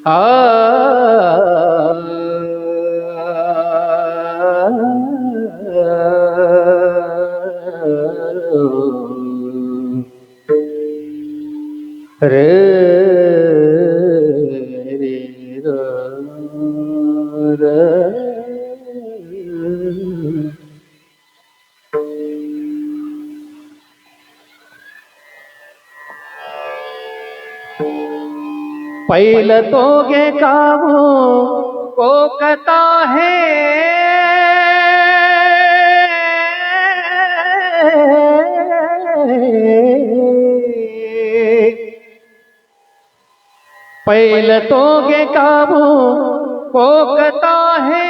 आ रे रे र र पहिलं तो गे कावू कोकता है पहिलं तो गे कावू कोकता है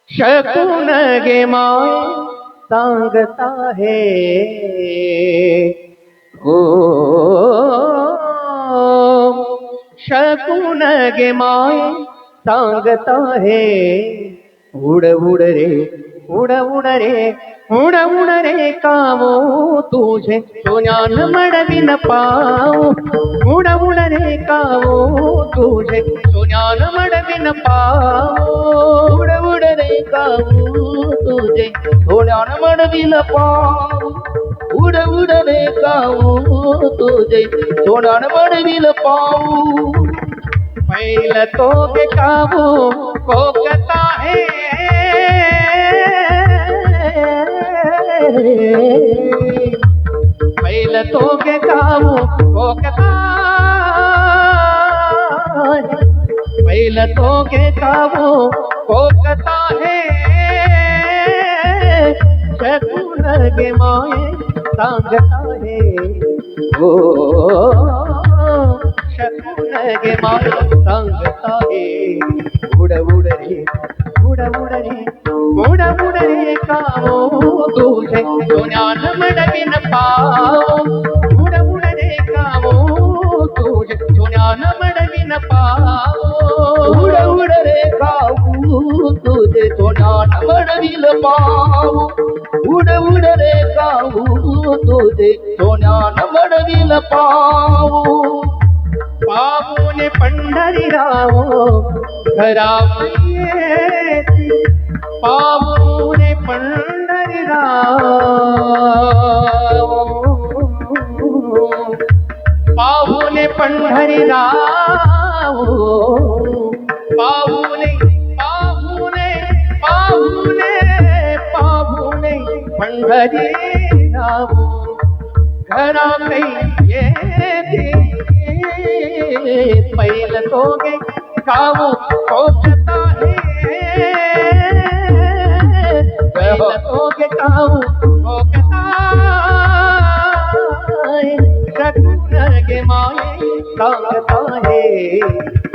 शकून गे माय सांगता है ओ शकून गे माय सांगता है उड़ उड़ रे उड़ उड़ रे उड़ उड़ रे कावो तुझे सोन्यान मडविन पाव उड़ उड़ रे कावो तुझे सोन्यान मडविन पाव उड़ उड़ रे कावो तुझे सोन्यान मडविन पाव उड़ उड़ रे कावो तुझे सोन्यान मडविन पाव पहिलं तो गे कावो कोकता है पहिलं तो गे कावू कोकता पहिलं तो गे कावू कोकता है शकून गे माये सांगता है ओ शकून गे माये सांगता है उड़ उड़ रे उड़ उड़ रे उड़ उड़ रे कावो तुझे सोन्यान मडविन पाव उड़ उड़ रे कावो तुझे सोन्यान मडविन पाव उड़ उड़ रे कावो तुझे सोन्यान मडविन पाव उड़ उड़ रे कावो तुझे सोन्यान मडविन पाव पावोने पंढरीराव घरावये पावोने पंढरीराव पावोने पंढरीराव पावोने पावोने पावोने पावोने पंढरीराव घरा काही येते पहिलं तो गे कावू कोकता है पहिलं तो गे कावू कोकता है शकून गे माये सांगता है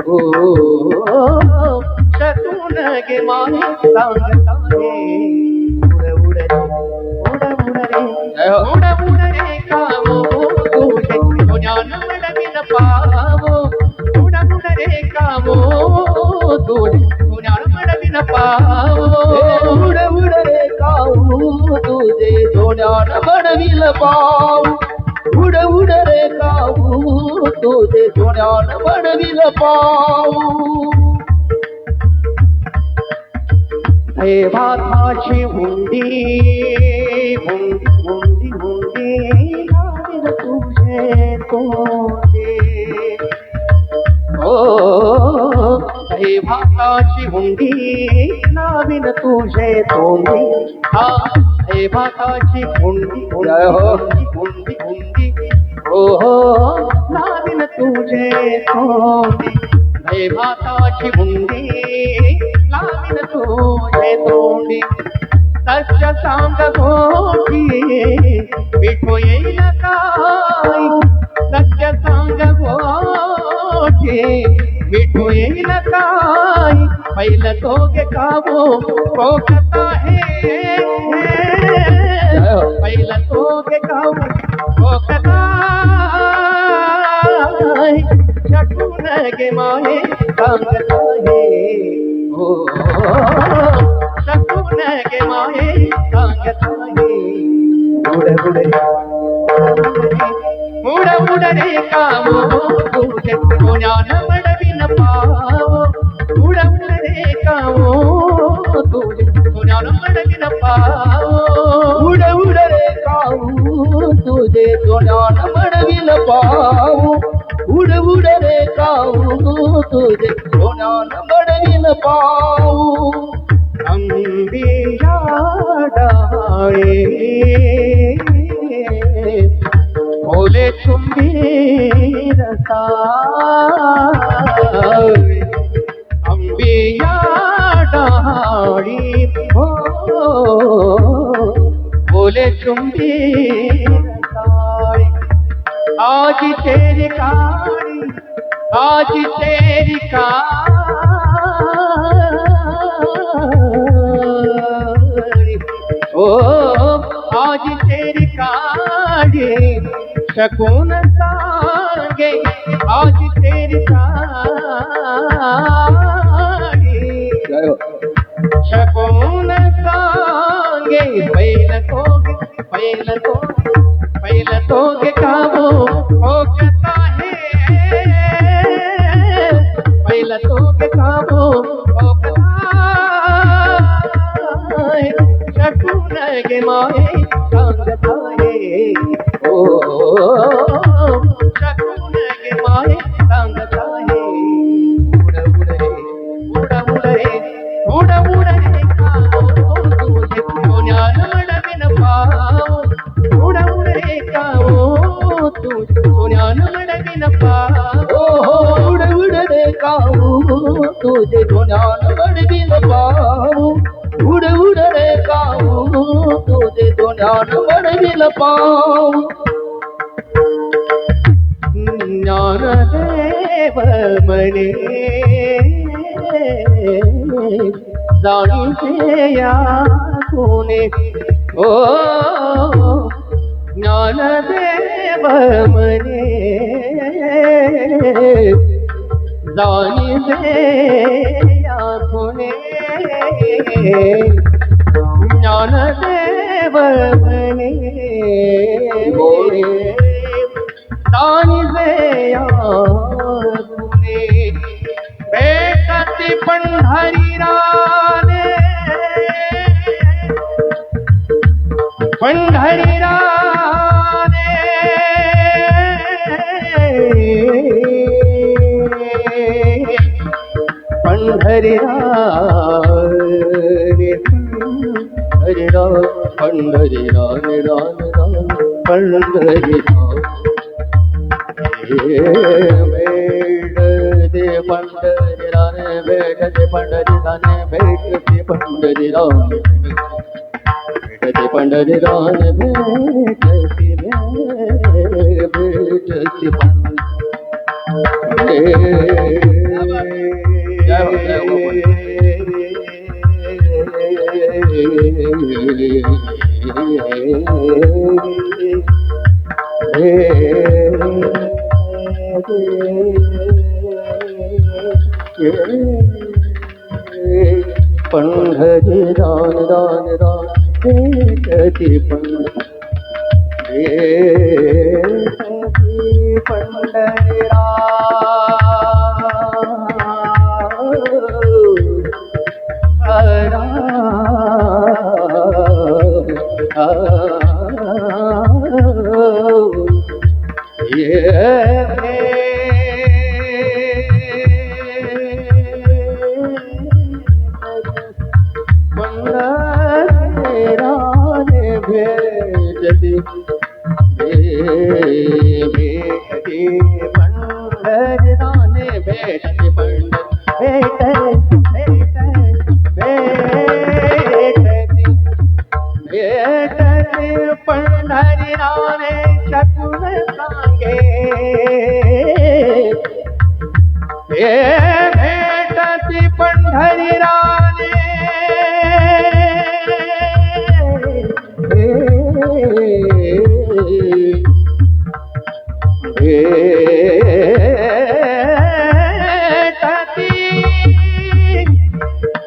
ओ शकून गे माये सांगता है उड़ उड़ रे उड़ उड़ रे उड़ उड़ रे कावू तुझे सोन्यान मडविन पावो उड़ उड़ रे कावो तुझे सोन्यान मडविन पावो उड़ उड़ रे कावो तुझे सोन्यान मडविन पाव उड़ उड़ रे कावो तुझे सोन्यान मडविन पाव हे भाताची हुंडी हुंडी हुंडी हुंडी लावीन तुझे तोंडी ओ हे भाताची हुंडी लावीन तुझे तोंडी हा हे भाताची हुंडी हुंडी हुंडी हुंडी ओ लावीन तुझे तोंडी हे भाताची हुंडी लावीन तुझे तोंडी सत्य सांग गोठी विठो येईल काय सत्य सांग गोठी विठो येईल काय पहिलं तो गे कावो कोकता है पहिलं तो गे कावो कोकता शकून गे माये सांगता है ओ शकून गे माये सांगता है उड उड रे कावो तुझे सोन्यान मडविन पावो उड उड रे कावो तुझे सोन्यान मडविन पावो उड उड रे काऊ तुझे सोन्यान मडविन पाऊ उड उड रे काऊ तुझे सोन्यान मडविन पाऊ अंबिया डाळे ओले चुंबी रसाळे अंबिया डाळी हो ओले चुंबी रसाळे आज तेरी काळी आज तेरी काळी ओ आज तेरी काळी शकून सांगे आज तेरी काळी शकून सांगे पहिल तोगे कावो ओकता है पहिल तोगे कावो ओकता है शकून गे माये सांगता है ओ शकून गे माये सांगता है उड उड रे उड उड रे उड उड रे कावो तुझे सोन्यान मडविन पावो उड उड रे कावो तुझे सोन्यान मडविन पावो उड उड रे काऊ तुझे सोन्यान मडविन पाऊ उड उड रे काऊ तुझे सोन्यान मडविन पाऊ ज्ञानदेव मने जाणीते या कोणे ओ ज्ञानदेव मने जाणीते या कोणे ज्ञानदेव मने जाणीते या कोणे भेटती पंढरीराने पंढरीराने पंढरीराने पंढरीराने रान रान पंढरीराने भेटते पंढरीराने भेटते पंढरीराने भेटते पंढरीराने भेटते पंढरीराने भेटते पंढरी रान रान रान भेटती पंढरी भेटती पंढरीराने भेटती भेटती पंढरीराने शकून सांगे भेटती पंढरीराने भेटती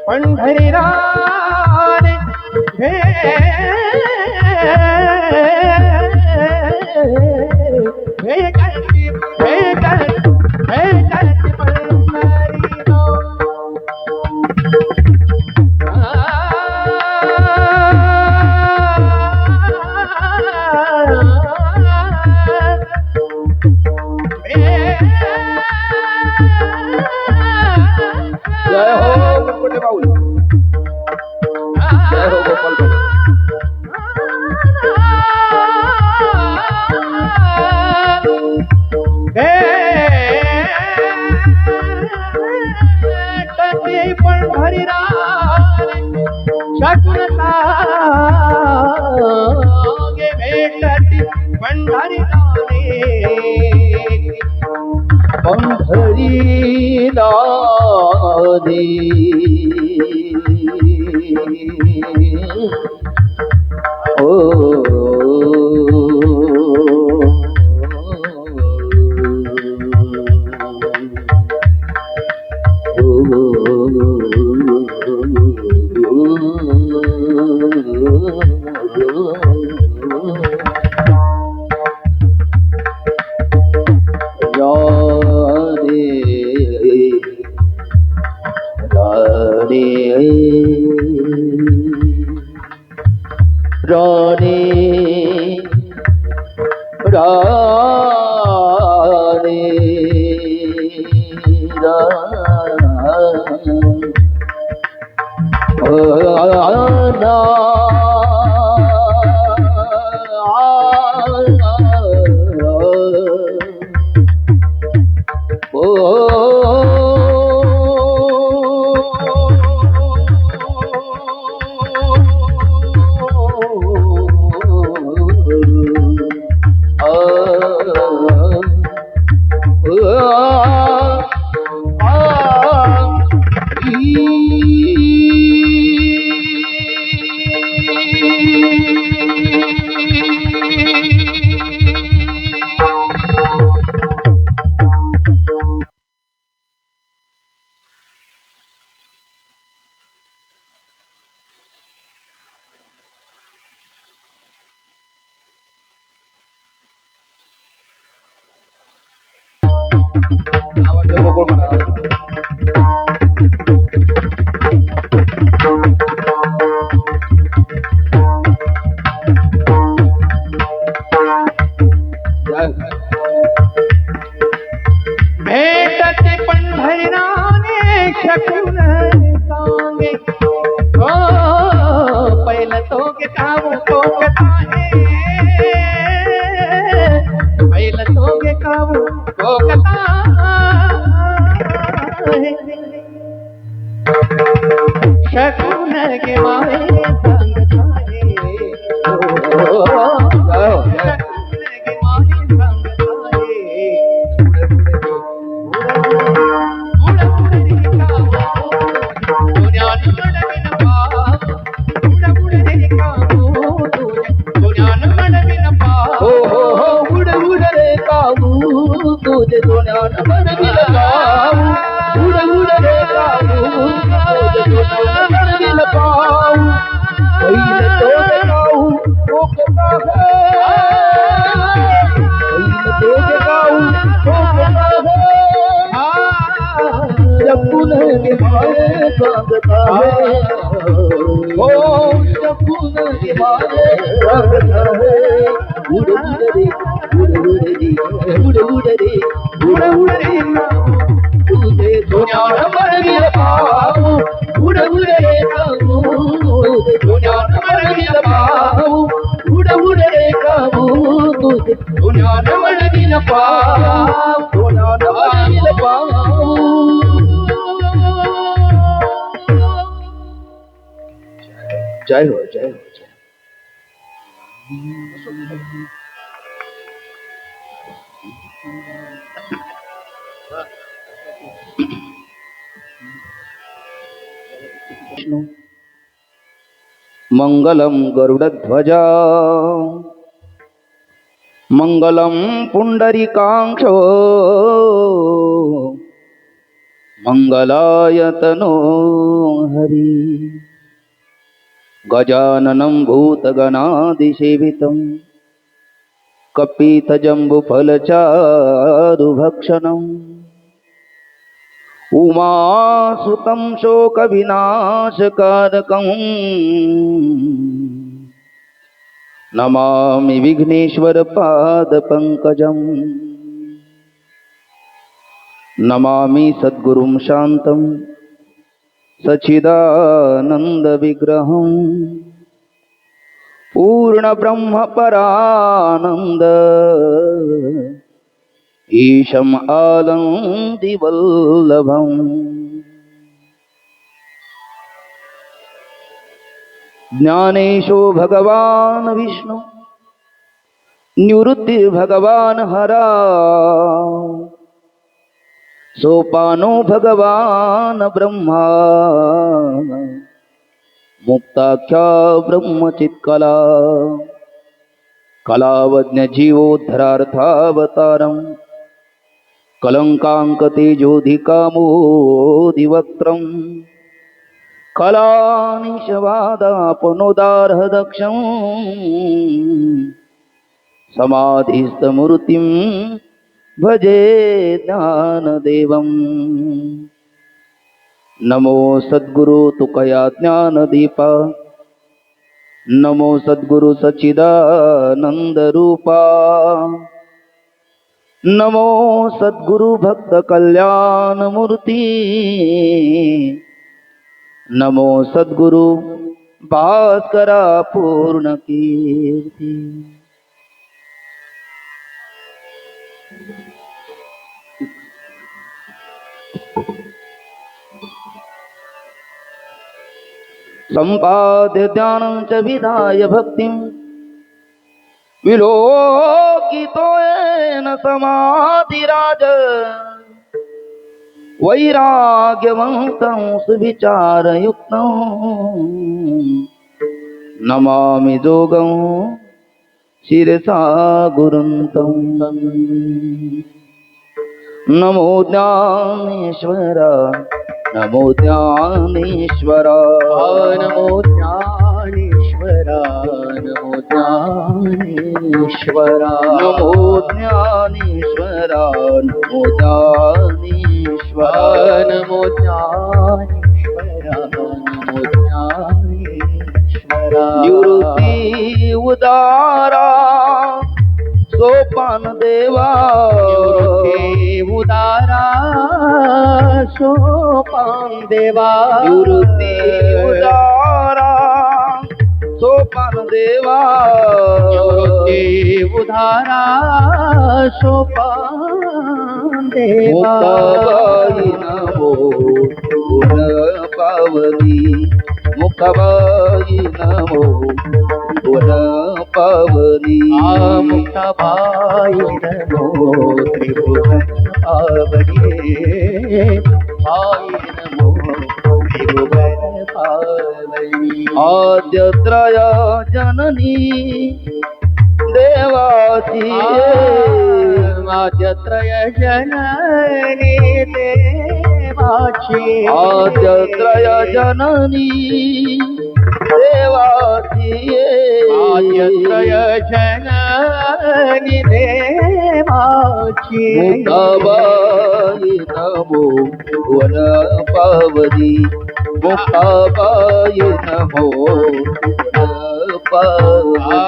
पंढरीराने गोपाल भट. भेटते पंढरीला शकता गे भेटते पंढरीला पंढरीला रे ओ राणे राणे भेटते पंढरीनाने शकून सांगे हो पहिलं तो घेताव तो कथाहे पहिलं तो घेताव तो कथा शकून गे मावे सांगताहे तुझे सोन्यान बनविल पाऊ उड उड रे काऊ तुझे सोन्यान बनविल पाऊ पहिल तोज गाऊ कोकता है पहिल तोज गाऊ कोकता है जपून के मारे सांगता है ओ जपून के मारे सांगता है उड उड रे उड उड रे उड उड रे उड उड रे तुझे सोन्यान बनविल पाऊ उड उड रे काऊ तुझे सोन्यान बनविल पाऊ उड उड रे काऊ तुझे सोन्यान बनविल पाऊ सोन्यान बनविल पाऊ. जय हो जय हो जय. मंगलम गरुडध्वजा मंगलम पुंडरीकाक्षो मंगलाय तनो हरि गजाननं भूतगणादिसेवितं कपितजम्बुफलचारुभक्षणम् उमासुतं शोकविनाशकारकम् नमामि विघ्नेश्वरपादपङ्कजम् नमामि सद्गुरुं शान्तं सच्चिदानन्दविग्रहम् पूर्ण ब्रह्म परानंद ईशम आनंदी वल्लभम ज्ञानेशो भगवान विष्णु निवृत्ति भगवान हरा सोपानो भगवान ब्रह्मा मुक्ताख्या ब्रह्मचित्कला कलावज्ञ जीवोद्धरार्थावतारम कलंकांक तेजोधिकामोदिवक्त्रम कलानिशवादापनोदारहदक्षं समाधिस्थमूर्तिं भजे ज्ञानदेवम् नमो सद्गुरु तुकया ज्ञानदीपा नमो सद्गुरु सच्चिदानंद रूपा नमो सद्गुरु भक्त कल्याण मूर्ती नमो सद्गुरु भास्करा पूर्ण कीर्ती संपाद्य ध्यानं च विधाय भक्तिं विलोकितोऽयेन समाधिराज वैराग्यवन्तं सुविचारयुक्तं नमामि जोगं शिरसा गुरुं नमो ज्ञानेश्वरा नमो ज्ञानेश्वरा नमो ज्ञानेश्वरा नमो ज्ञानेश्वरा नमो ज्ञानेश्वरा नमो ज्ञानेश्वरा नमो ज्ञानेश्वरा नमो ज्ञानेश्वरा निवृत्ति उदारा सोपान देवा निवृत्ती उदारा सोपान देवा निवृत्ती उदारा सोपान देवा निवृत्ती उदारा सोपान देवा मुक्ताबाई नमो गुण पावनी मुक्ताबाई नमो गुण पावनी मुक्ताबाई नमो त्रिभुवन पावनी बाई नमो त्रिभुवन पावनी आद्यत्रय जननी देवासी आद्यत्रय जननी देवाची आद्यत्रय जननी देवासी आद्यत्रय जननी देवाची मुक्ताबाई नमो वन पावनी मुक्ताबाई नमो वन पावनी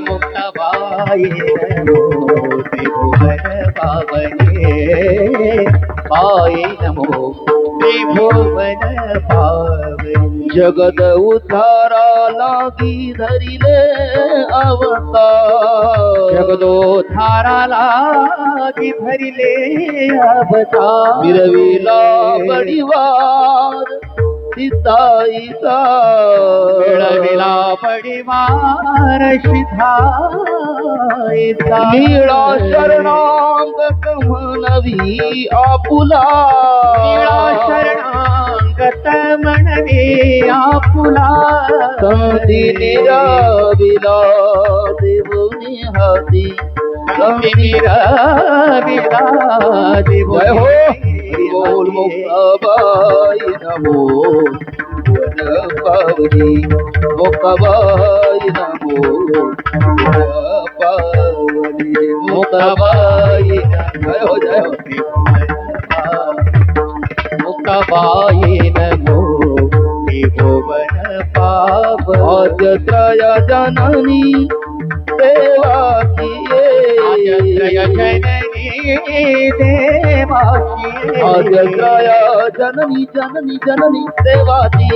मुक्ताबाई नमो त्रिभुवन पावनी बाई नमो त्रिभुवन पावनी जगद उद्धारा लागी धरिले अवतार जगदोद्धारा लागी धरिले अवतार मिरविला बडिवार सीताईचा मिळविला पडिवार शिधाईचा नीळा शरणांगत म्हणवी आपुला नीळा शरणांगत म्हणवी आपुला संधी निराविला देवनी हाती मीरा जय हो बोल मुक्ताबाई नमो वन पावनी मुक्ताबाई नमो वन पावनी मुक्ताबाई जय हो मुक्ताबाई नमो त्रिभुवन पावनी आद्यत्रय जननी देवासी आद्यत्रय जननी देवाची आद्यग्राया जननी जननी जननी देवाची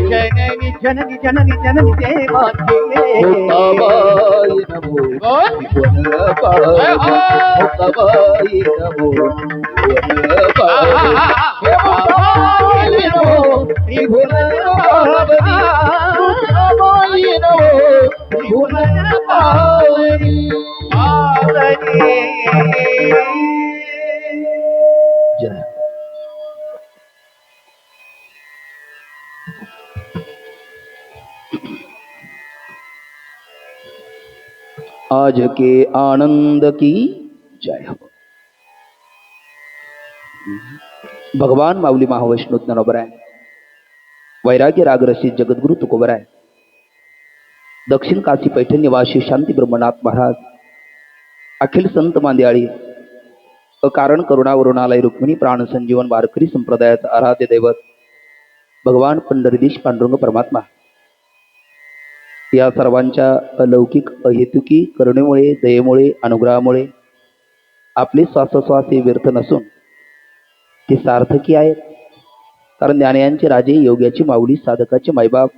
जननी जननी जननी जननी देवाची मोताबाई नमो मोताबाई नमो जय आज के आनंद की जय हो। भगवान माऊली महावैष्णव ज्ञानोबराय वैराग्य रागरसिक जगद्गुरु तुकोबराय दक्षिण काशी पैठण निवासी शांती ब्रह्मनाथ महाराज अखिल संत मांदियाळी अकारण करुणावरुणालय रुक्मिणी प्राण संजीवन वारकरी संप्रदायाचा आराध्य दैवत भगवान पंढरीदीश पांडुरंग परमात्मा या सर्वांच्या अलौकिक अहेतुकी करुणेमुळे दयेमुळे अनुग्रहामुळे आपले श्वासोश्वास हे व्यर्थ नसून ते सार्थकी आहेत। कारण ज्ञानयांचे राजे योग्याची माऊली साधकाचे मायबाप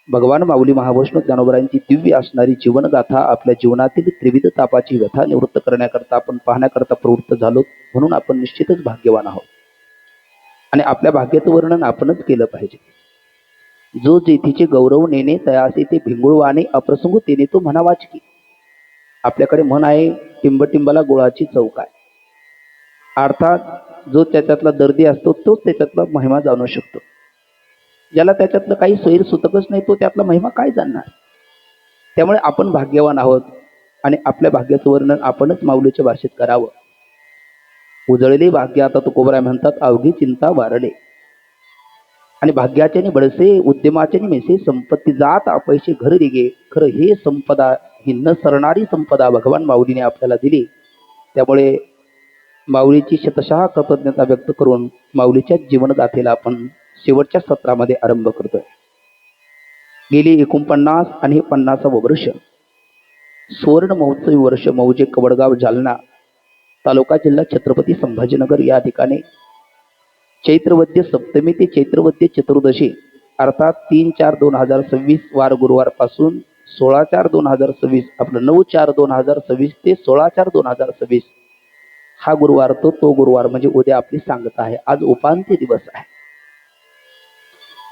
भगवान माऊली महावैष्णव ज्ञानोबरायांची दिव्य असणारी जीवनगाथा आपल्या जीवनातील त्रिविध तापाची व्यथा निवृत्त करण्याकरता आपण पाहण्याकरता प्रवृत्त झालो म्हणून आपण निश्चितच भाग्यवान आहोत आणि आपल्या भाग्याचं वर्णन आपणच केलं पाहिजे। जो जेथीचे गौरव नेणे तयासे ते भिंगुळवाणे अप्रसंग तेने तो म्हणा वाचकी। आपल्याकडे म्हण आहे टिंबटिंबाला गुळाची चौक आहे, अर्थात जो त्याच्यातला दर्दी असतो तोच त्याच्यातला महिमा जाणू शकतो। ज्याला त्याच्यातलं काही सोयीर सुतकच नाही तो त्यातला महिमा काय जाणणार। त्यामुळे आपण भाग्यवान आहोत आणि आपल्या भाग्याचं वर्णन आपणच माऊलीच्या भाषेत करावं। उजळले भाग्य आता तुकोबराय म्हणतात अवघी चिंता वारले आणि भाग्याचे बळसे उद्यमाचे मेसे संपत्ती जात अपयशी घर रिगे खरं हे संपदा ही न सरणारी संपदा भगवान माऊलीने आपल्याला दिली। त्यामुळे माऊलीची शतशः कृतज्ञता व्यक्त करून माऊलीच्या जीवनगाथेला आपण शेवटच्या सत्रामध्ये आरंभ करतोय। गेली 49 आणि 50वे वर्ष सुवर्ण महोत्सवी वर्ष मौजे कवडगाव जालना तालुका जिल्हा छत्रपती संभाजीनगर या ठिकाणी चैत्रवद्य सप्तमी ते चैत्रवद्य चतुर्दशी अर्थात 3/4/2026 वार गुरुवार पासून 16/4/2026 आपलं 9/4/2026 ते 16/4/2026 हा गुरुवार तो गुरुवार म्हणजे उद्या आपली सांगत आहे। आज उपांत्य दिवस आहे।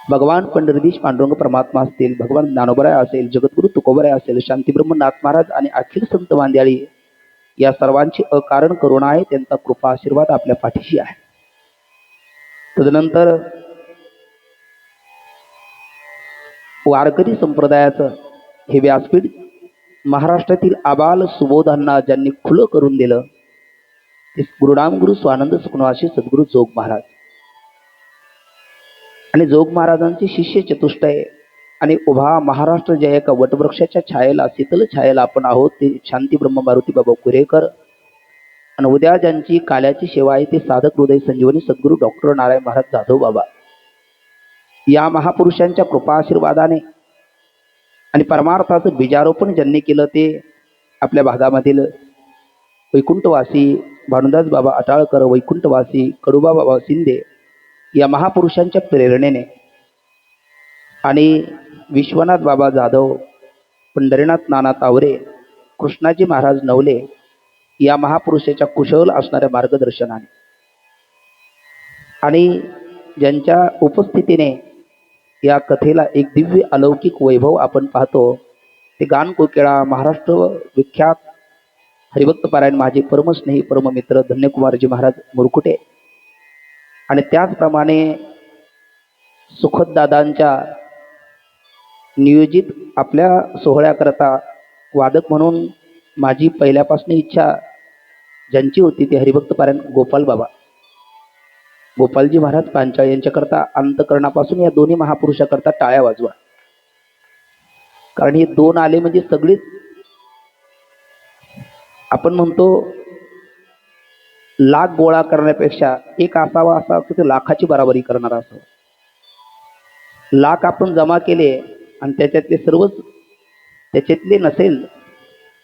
भगवान पंढरीदीश पांडुरंग परमात्मा असतील, भगवान ज्ञानोबराय असेल, जगद्गुरु तुकोबराय असेल, शांती ब्रह्मनाथ महाराज आणि अखिल संत मांदियाळी या सर्वांची अकारण करुणा आहे, त्यांचा कृपा आशीर्वाद आपल्या पाठीशी आहे। तदनंतर वारकरी संप्रदायाचं हे व्यासपीठ महाराष्ट्रातील आबाल सुबोधांना ज्यांनी खुलं करून दिलं ते गुरुनाम गुरु स्वानंद सुखनवासी सद्गुरु जोग महाराज आणि जोग महाराजांचे शिष्य चतुष्टय आणि उभा महाराष्ट्र जय एका वटवृक्षाच्या छायेला शीतल छायेला आपण आहोत ते शांती ब्रह्म मारुती बाबा कुरेकर आणि उद्या ज्यांची काल्याची सेवा आहे ते साधक हृदय संजीवनी सद्गुरु डॉक्टर नारायण महाराज जाधव बाबा या महापुरुषांच्या कृपा आशीर्वादाने आणि परमार्थाचं बीजारोपण ज्यांनी केलं ते आपल्या भागामधील वैकुंठवासी भानुदास बाबा अटाळकर, वैकुंठवासी कडुबा बाबा शिंदे या महापुरुषांच्या प्रेरणेने आणि विश्वनाथ बाबा जाधव, पंढरीनाथ नाना तावरे, कृष्णाजी महाराज नवले या महापुरुषाच्या कुशल असणाऱ्या मार्गदर्शनाने आणि ज्यांच्या उपस्थितीने या कथेला एक दिव्य अलौकिक वैभव आपण पाहतो ते गान कोकिळा महाराष्ट्र विख्यात हरिभक्त पारायण माझे परमस्नेही परममित्र धन्यकुमारजी महाराज मुरकुटे आणि त्याचप्रमाणे सुखददादांच्या नियोजित आपल्या सोहळ्याकरता वादक म्हणून माझी पहिल्यापासून इच्छा ज्यांची होती ते हरिभक्त पारायण गोपाल बाबा गोपालजी महाराज पांचाळ यांच्याकरता अंतकरणापासून या दोन्ही महापुरुषाकरता टाळ्या वाजवा। कारण हे दोन आले म्हणजे सगळीच आपण म्हणतो लाख गोळा करण्यापेक्षा एक असावा असा असतो ते लाखाची बराबरी करणारा असावा। लाख आपण जमा केले आणि त्याच्यातले सर्वच त्याच्यातले नसेल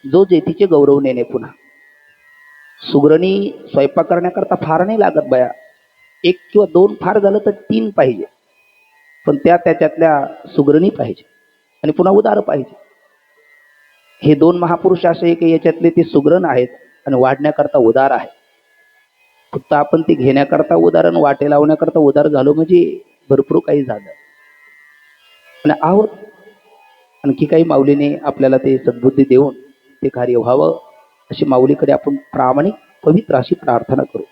जो जेथीचे गौरव नेणे पुन्हा सुगरणी स्वयंपाक करण्याकरता फार नाही लागत बाया, 1 किंवा 2 फार झालं तर 3 पाहिजे, पण त्याच्यातल्या सुगरणी पाहिजे आणि पुन्हा उदार पाहिजे. हे 2 महापुरुष असे की याच्यातले ते सुगरण आहेत आणि वाढण्याकरता उदार आहे. फक्त आपण ते घेण्याकरता उदार आणि वाटे लावण्याकरता उदार झालो म्हणजे भरपूर काही झालं आणि आहोत. आणखी काही माऊलीने आपल्याला ते सद्बुद्धी देऊन ते कार्य व्हावं अशी माऊलीकडे आपण प्रामाणिक पवित्र अशी प्रार्थना करू.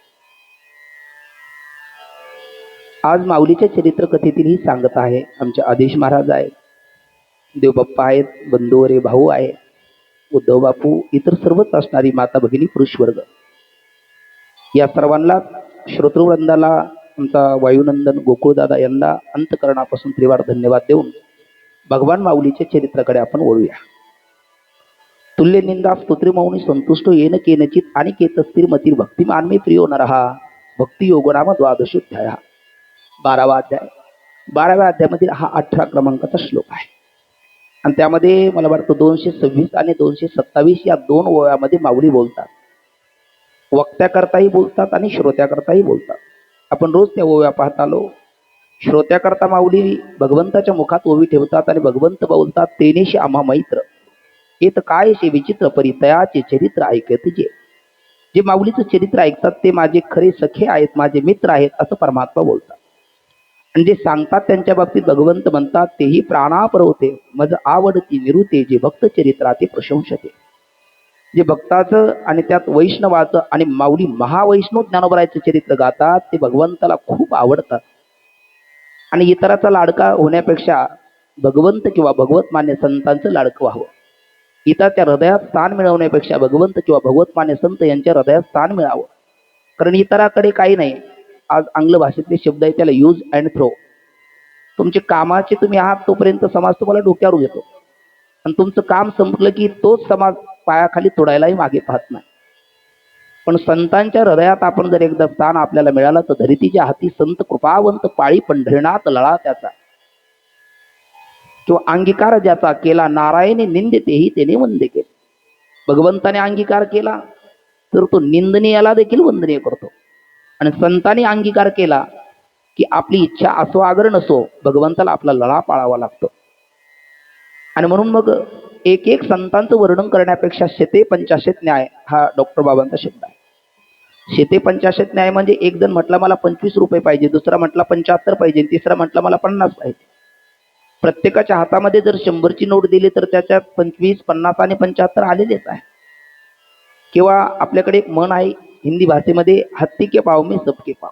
आज माऊलीच्या चरित्र कथेतील ही सांगत आहे. आमचे आदेश महाराज आहेत, देवबाप्पा आहेत, बंधुवरे भाऊ आहे, उद्धव बापू, इतर सर्वच असणारी माता भगिनी पुरुष वर्ग, या सर्वांना श्रोतृवृंदाला आमचा वायुनंदन गोकुळदादा यांना अंतकरणापासून त्रिवार धन्यवाद देऊन भगवान माऊलीच्या चरित्राकडे आपण वळूया. तुल्य निंदा स्तोत्री मौनी संतुष्ट येन केनचित आणि केतस्थिर मतील भक्तिमान मे प्रियो नरहा भक्ती योग नाम द्वादशोध्याय. 12वा अध्याय. 12व्या अध्यायामधील हा 18 क्रमांकाचा श्लोक आहे आणि त्यामध्ये मला वाटतं 226 आणि 227 या 2 ओव्यामध्ये माऊली बोलतात. वक्त्याकरताही बोलतात आणि श्रोत्याकरताही बोलतात. आपण रोज त्या ओव्या पाहत आलो. श्रोत्याकरता माऊली भगवंताच्या मुखात ओवी ठेवतात आणि भगवंत बोलतात, तेनेशी आम्हा मैत्र येत काय शे विचित्र परितयाचे चरित्र ऐकत जे माऊलीचं चरित्र ऐकतात ते माझे खरे सखे आहेत, माझे मित्र आहेत असं परमात्मा बोलतात. आणि जे सांगतात त्यांच्या बाबतीत भगवंत म्हणतात, तेही प्राणापर होते मज आवडती निरुते जे भक्त चरित्राते प्रशंसते. जे भक्ताचं आणि त्यात वैष्णवाचं आणि माऊली महावैष्णव ज्ञानोबरायचं चरित्र गातात ते भगवंताला खूप आवडतात. आणि इतराचा लाडका होण्यापेक्षा भगवंत किंवा भगवत मान्य संतांचं लाडकं व्हावं. इतराच्या हृदयात स्थान मिळवण्यापेक्षा भगवंत किंवा भगवत मान्य संत यांच्या हृदयात स्थान मिळावं. कारण इतराकडे काही नाही. आज आंग्ल भाषेतले शब्द आहे त्याला यूज अँड थ्रो. तुमचे कामाचे तुम्ही आहात तोपर्यंत समाज तुम्हाला डोक्यावर घेतो आणि तुमचं काम संपलं की तोच समाज पायाखाली तोडायलाही मागे पाहत नाही. पण संतांच्या हृदयात आपण जर एकदा स्थान आपल्याला मिळालं तर धरितीच्या हाती संत कृपावंत पाळी पंढरनाथ लळा त्याचा किंवा अंगीकार ज्याचा केला नारायणे निंदे तेही त्याने वंदे केले. भगवंताने अंगीकार केला तर तो निंदनीयाला देखील वंदनीय करतो आणि संतांनी अंगीकार केला की आपली इच्छा असो आगर नसो भगवंताला आपला लळा पाळावा लागतो. आणि म्हणून मग एक एक संतांचं वर्णन करण्यापेक्षा शेते पंचाशत न्याय हा डॉक्टर बाबांचा शब्द आहे. शेते पंचाशत न्याय म्हणजे एक जण म्हटला मला 25 रुपये पाहिजे, दुसरा म्हटला 75 पाहिजे, तिसरा म्हटला मला 50 पाहिजे. प्रत्येकाच्या हातामध्ये जर 100ची नोट दिली तर त्याच्यात 25, 50 आणि 75 आलेलेच आहे. किंवा आपल्याकडे एक म्हण आहे हिंदी भाषेमध्ये, हत्ती के पाव में सबके पाव.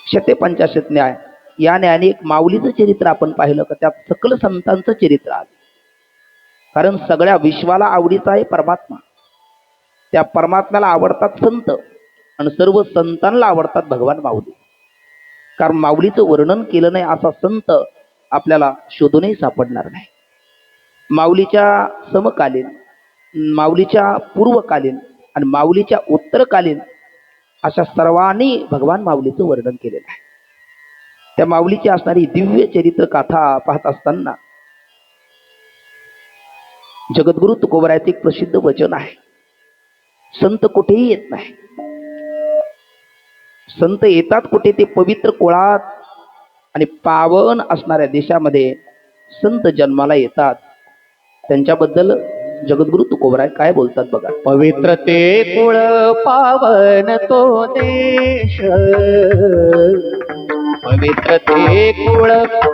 शेते पंचाशत न्याय या न्यायाने एक माऊलीचं चरित्र आपण पाहिलं का त्यात सकल संतांचं चरित्र आलं. कारण सगळ्या विश्वाला आवडीचा आहे परमात्मा. त्या परमात्म्याला आवडतात संत आणि सर्व संतांना आवडतात भगवान माऊली. कारण माऊलीचं वर्णन केलं नाही असा संत आपल्याला शोधूनही सापडणार नाही. माऊलीच्या समकालीन, माऊलीच्या पूर्वकालीन आणि माऊलीच्या उत्तरकालीन अशा सर्वांनी भगवान माऊलीचं वर्णन केलेलं आहे. त्या माऊलीची असणारी दिव्य चरित्र कथा पाहत असताना जगद्गुरु तुकोबरायचं एक प्रसिद्ध वचन आहे, संत कुठेही येत नाही. संत येतात कुठे ते पवित्र कुळात आणि पावन असणाऱ्या देशामध्ये संत जन्माला येतात. त्यांच्याबद्दल जगद्गुरु तुकोबराय काय बोलतात बघा. पवित्र ते कुळ पावन तो देश, पवित्र ते कुळ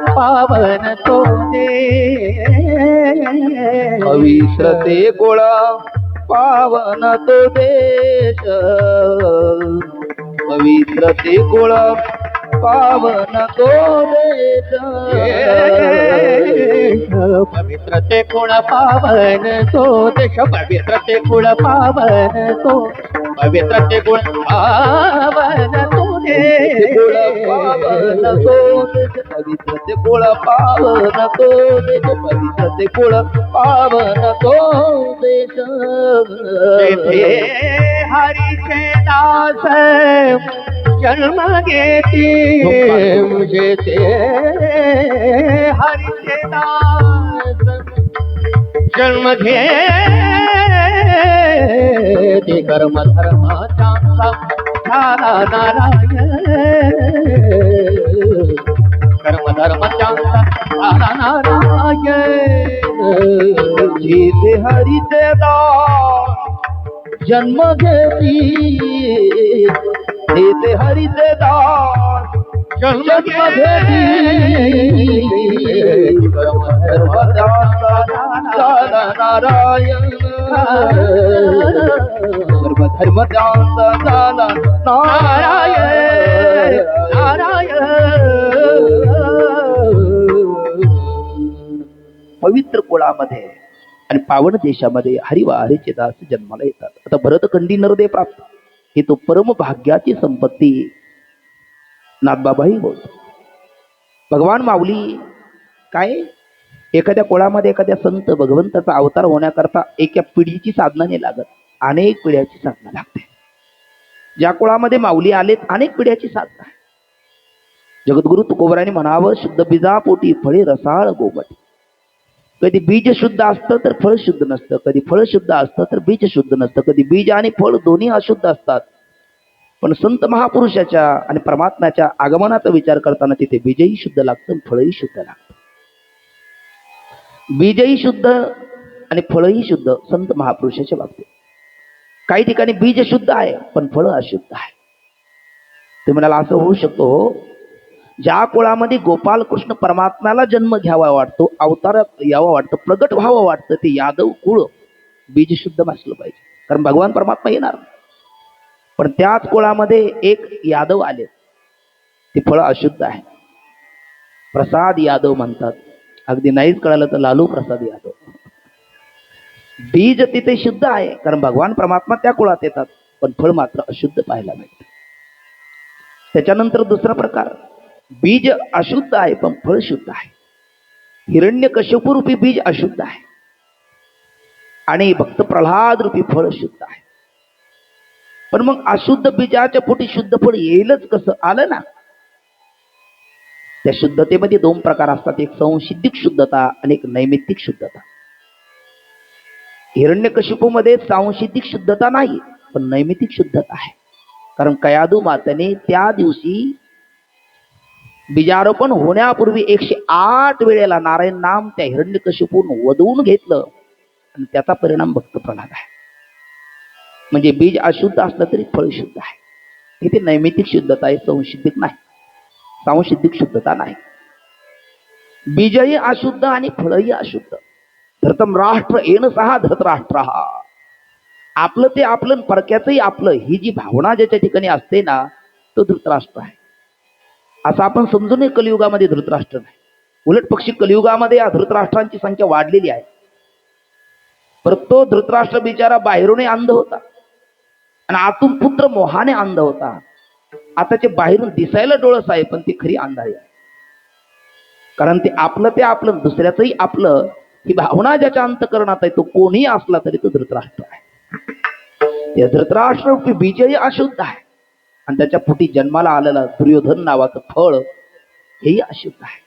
पावन तो देश, पवित्र ते कुळ पावन तो देश, पवित्र ते कुळ पावन तो देश, पवित्र ते कुळ पावन तो देश, पवित्र ते कुळ पावन तो, पवित्र ते कुळ पावन तो देश, कुळ पावन तो देश, पवित्र ते कुळ पावन तो देश, पवित्र ते कुळ पावन तो देश. तेथे हरीचे दास जन्म घेती, मुझे ते हरीचे दास जन्म घेती, ते कर्म धर्माचा झाला नारायण कर्म धर्माचा झाला नारायण जिथे हरीचे दास जन्म घेती जिथे हरीचे दास जन्म घेती कर्म धर्माचा झाला नारायण सर्व धर्मदांचा झाला नारायण नारायण पवित्र कुळामध्ये आणि पावन देशामध्ये हरिवारीचे दास जन्माला येतात. आता भरतखंडी नरदे प्राप्त ही तो परम भाग्याची संपत्ती नाथबाबाही होत. भगवान माऊली काय एखाद्या कुळामध्ये एखाद्या संत भगवंताचा अवतार होण्याकरता एका पिढीची साधना नाही लागत, अनेक पिढ्याची साधना लागते. ज्या कुळामध्ये माऊली आलेत अनेक पिढ्याची साधना आहे. जगद्गुरु तुकोबराने म्हणावं, शुद्ध बीजापोटी फळे रसाळ गोमटी. कधी बीज शुद्ध असतं तर फळ शुद्ध नसतं, कधी फळ शुद्ध असतं तर बीज शुद्ध नसतं, कधी बीज आणि फळ दोन्ही अशुद्ध असतात. पण संत महापुरुषाच्या आणि परमात्म्याच्या आगमनाचा विचार करताना तिथे बीजही शुद्ध लागतं, फळही शुद्ध लागतं. बीजही शुद्ध आणि फळही शुद्ध संत महापुरुषाच्या बाबतीत. काही ठिकाणी बीज शुद्ध आहे पण फळ अशुद्ध आहे. ते म्हणाला असं होऊ शकतो, ज्या कुळामध्ये गोपाल कृष्ण परमात्म्याला जन्म घ्यावा वाटतो, अवतारात यावं वाटतं, प्रगट व्हावं वाटतं, ते यादव कुळ बीज शुद्ध असलं पाहिजे, कारण भगवान परमात्मा येणार. पण त्याच कुळामध्ये एक यादव आले, ते फळ अशुद्ध आहे. प्रसाद यादव म्हणतात, अगदी नाहीच कळालं तर लालू प्रसाद यादव. बीज तिथे शुद्ध आहे कारण भगवान परमात्मा त्या कुळात येतात, पण फळ मात्र अशुद्ध पाहायला मिळतं. त्याच्यानंतर दुसरा प्रकार, बीज अशुद्ध आहे पण फळ शुद्ध आहे. हिरण्यकश्यप रूपी बीज अशुद्ध आहे आणि भक्त प्रल्हाद रूपी फळ शुद्ध आहे. पण मग अशुद्ध बीजाच्या पोटी शुद्ध फळ येईलच कसं? आलं ना. त्या शुद्धतेमध्ये दोन प्रकार असतात, एक संसिद्धिक शुद्धता आणि एक नैमित्तिक शुद्धता. हिरण्यकशिपूमध्ये सांसिद्धिक शुद्धता नाही पण नैमित्तिक शुद्धता आहे. कारण कयादू मातेने त्या दिवशी बीजारोपण होण्यापूर्वी 108 वेळेला नारायण नाम त्या हिरण्यकशिपून वधवून घेतलं आणि त्याचा परिणाम भक्त प्रल्हाद आहे. म्हणजे बीज अशुद्ध असलं तरी फळ शुद्ध आहे. तिथे नैमित्तिक शुद्धता आहे, संसिद्धिक नाही, सांसिद्धिक शुद्धता नाही. बीजही अशुद्ध आणि फळही अशुद्ध. धर्तम राष्ट्र येण सहा धृतराष्ट्र. आपलं ते आपलं, परक्याचंही आपलं, ही जी भावना ज्याच्या ठिकाणी असते ना, तो धृतराष्ट्र आहे. असं आपण समजू नये कलियुगामध्ये धृतराष्ट्र नाही. उलट पक्षी कलियुगामध्ये या धृतराष्ट्रांची संख्या वाढलेली आहे. परत तो धृतराष्ट्र बिचारा बाहेरूनही अंध होता आणि आतून पुत्र मोहाने अंध होता. आताचे बाहेरून दिसायला डोळस आहे पण ती खरी अंधारी आहे. कारण ते आपलं दुसऱ्याचंही आपलं, ही भावना ज्याच्या अंतकरणात आहे, तो कोणीही असला तरी तो धृतराष्ट्र आहे. त्या धृतराष्ट्र रूपी बीजही अशुद्ध आहे आणि त्याच्या पोटी जन्माला आलेला दुर्योधन नावाचं फळ हेही अशुद्ध आहे.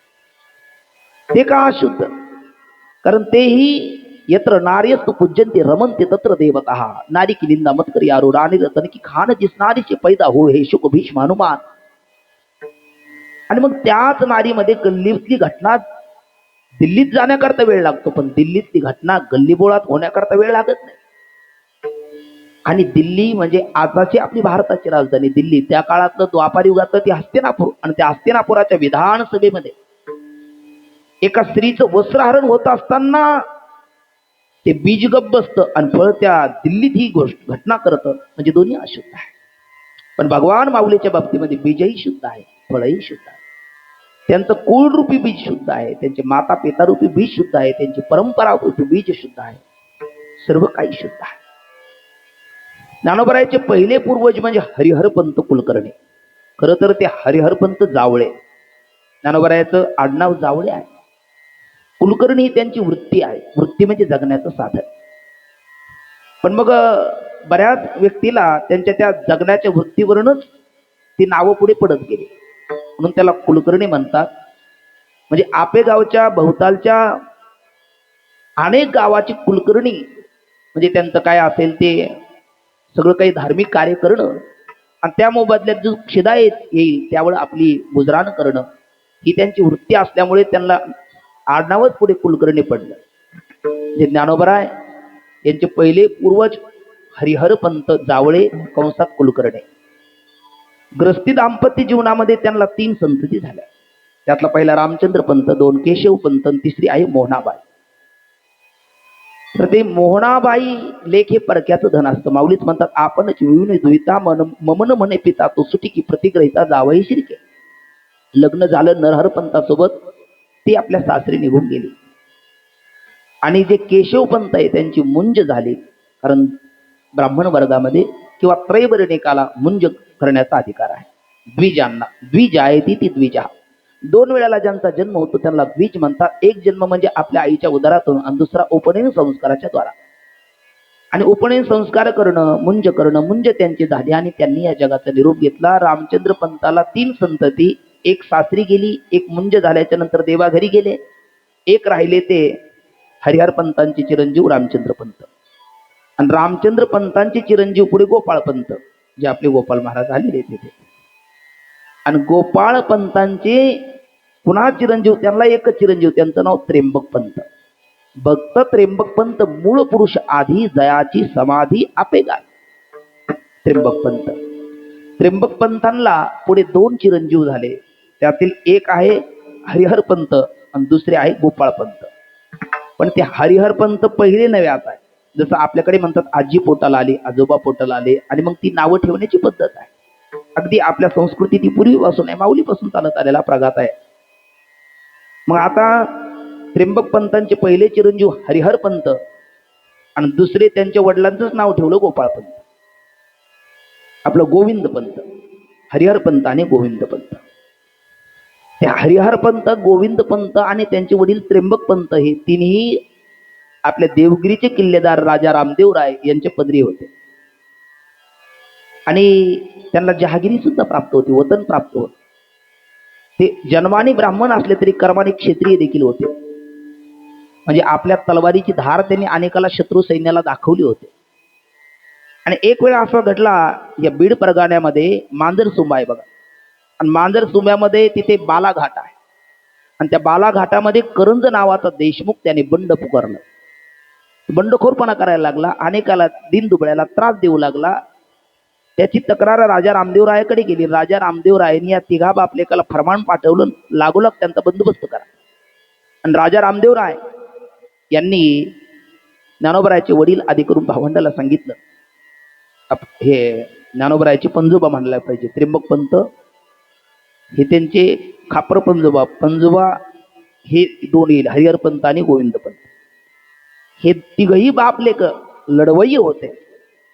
ते का अशुद्ध? कारण तेही यत्र नार्यस्तु पूज्यन्ते रमन्ते तत्र देवतः. नारी की निंदा मत कर यारो, राणी रतन की खान जिस नारी से पैदा हो हे शुक भीष्म हनुमान. आणि मग त्याच नारीमध्ये गल्लीतली घटना दिल्लीत जाण्याकरता वेळ लागतो, पण दिल्लीतली घटना गल्लीबोळात होण्याकरता वेळ लागत नाही. आणि दिल्ली म्हणजे आताची आपली भारताची राजधानी दिल्ली, त्या काळातलं द्वापार युगातलं ती हस्तिनापूर. आणि त्या हस्तिनापुराच्या विधानसभेमध्ये एका स्त्रीचं वस्त्रहरण होत असताना ते बीज गप्प बसतं आणि फळ त्या दिल्लीत ही गोष्ट घटना करतं. म्हणजे दोन्ही अशुद्ध आहे. पण भगवान माऊलीच्या बाबतीमध्ये बीजही शुद्ध आहे, फळही शुद्ध आहे. त्यांचं कुळ रूपी बीज शुद्ध आहे, त्यांचे माता पिता रूपी बीज शुद्ध आहे, त्यांची परंपरा रूपी बीज शुद्ध आहे. सर्व काही शुद्ध आहे. ज्ञानोबरायचे पहिले पूर्वज म्हणजे हरिहरपंत कुलकर्णी. खरं तर ते हरिहरपंत जावळे. ज्ञानोबरायचं आडनाव जावळे आहे. कुलकर्णी ही त्यांची वृत्ती आहे. वृत्ती म्हणजे जगण्याचं साधन. पण मग बऱ्याच व्यक्तीला त्यांच्या त्या जगण्याच्या वृत्तीवरूनच ती नावं पुढे पडत गेली, म्हणून त्याला कुलकर्णी म्हणतात. म्हणजे आपेगावच्या भोवतालच्या अनेक गावाची कुलकर्णी म्हणजे त्यांचं काय असेल ते सगळं काही धार्मिक कार्य करणं आणि त्या मोबदल्यात जो शिदा येईल त्यावेळेस आपली गुजराण करणं ही त्यांची वृत्ती असल्यामुळे त्यांना आडनावच पुढे कुलकर्णी पडलं. जे ज्ञानोबराय यांचे पहिले पूर्वज हरिहर पंत जावळे कंसात कुलकर्णी. ग्रस्ती दाम्पत्य जीवनामध्ये त्यांना 3 संतती झाल्या. त्यातला पहिला रामचंद्र पंत, 2 केशव पंत, तिसरी आहे मोहनाबाई. तर ते मोहनाबाई लेख हे परक्याचं धन असतं. माऊलीच म्हणतात आपणच विळून दुहिता ममन म्हणे पिता तो सुटी की प्रतिग्रहिता जावई शिरके. लग्न झालं नरहर पंतासोबत, ती आपल्या सासरी निघून गेली. आणि जे केशव पंत आहे त्यांची मुंज झाली, कारण ब्राह्मण वर्गामध्ये किंवा त्रैवर्णिकाला मुंज करण्याचा अधिकार आहे. द्विजांना द्विज आहे ती द्विजा. 2 वेळेला ज्यांचा जन्म होतो त्यांना द्विज म्हणतात. एक जन्म म्हणजे आपल्या आईच्या उदरातून आणि दुसरा उपनयन संस्काराच्या द्वारा. आणि उपनयन संस्कार करणं, मुंज करणं, मुंज त्यांची झाली आणि त्यांनी या जगाचा निरोप घेतला. रामचंद्र पंताला 3 संतती, एक सासरी गेली, एक मुंज झाल्याच्या नंतर देवाघरी गेले, एक राहिले ते हरिहर पंतांचे चिरंजीव रामचंद्र पंत. आणि रामचंद्र पंतांचे चिरंजीव पुढे गोपाळ पंत, जे आपले गोपाळ महाराज आलेले तिथे. आणि गोपाळ पंतांचे पुन्हा चिरंजीव, त्यांना एकच चिरंजीव, त्यांचं नाव त्र्यंबक पंत. भक्त त्र्यंबक पंत मूळ पुरुष आधी जयाची समाधी आपेगा. त्र्यंबक पंत, त्र्यंबक पंतांना पुढे 2 चिरंजीव झाले. त्यातील एक आहे हरिहर पंत आणि दुसरे आहे गोपाळ पंत. पण ते हरिहर पंत पहिले नव्हे. आता जसं आपल्याकडे म्हणतात आजी पोटाला आली, आजोबा पोटाला आले, आणि मग ती नावं ठेवण्याची पद्धत आहे. अगदी आपल्या संस्कृती ती पूर्वीपासून आहे, माऊलीपासून चालत आलेला प्रघात आहे. मग आता त्र्यंबक पंतांचे पहिले चिरंजीव हरिहर पंत आणि दुसरे त्यांच्या वडिलांचंच नाव ठेवलं गोपाळ पंत, आपलं गोविंद पंत. हरिहर पंत आणि गोविंद पंत. ते हरिहर पंत, गोविंद पंत आणि त्यांचे वडील त्र्यंबक पंत हे तिन्ही आपल्या देवगिरीचे किल्लेदार राजा रामदेव राय यांचे पदरी होते. आणि त्यांना जहागिरी सुद्धा प्राप्त होती, वतन प्राप्त होते. ते जन्माने ब्राह्मण असले तरी कर्माने क्षत्रिय देखील होते. म्हणजे आपल्या तलवारीची धार त्यांनी अनेकाला शत्रू सैन्याला दाखवली होते. आणि एक वेळ असा घडला, या बीड परगाण्यामध्ये मांजरसुंबा आहे बघा, आणि मांजरसुंब्यामध्ये तिथे बालाघाट आहे. आणि त्या बालाघाटामध्ये करंज नावाचा देशमुख त्याने बंड पुकारलं. बंडखोरपणा करायला लागला, अनेकाला दिनदुबळ्याला त्रास देऊ लागला. त्याची तक्रार राजा रामदेवरायाकडे गेली. राजा रामदेवरायांनी या तिघा बापलेकाला फरमान पाठवलं, लागोलाग त्यांचा बंदोबस्त करा. आणि राजा रामदेवराय यांनी ज्ञानोबरायाचे वडील आदी करून भावंडाला सांगितलं, हे ज्ञानोबरायाची पंजोबा म्हणला पाहिजे. त्र्यंबक पंत हे त्यांचे खापर पंजोबा, पंजोबा हे 2 येईल, हरिहर पंत आणि गोविंद पंत. हे तिघही बापलेक लढवय्ये होते.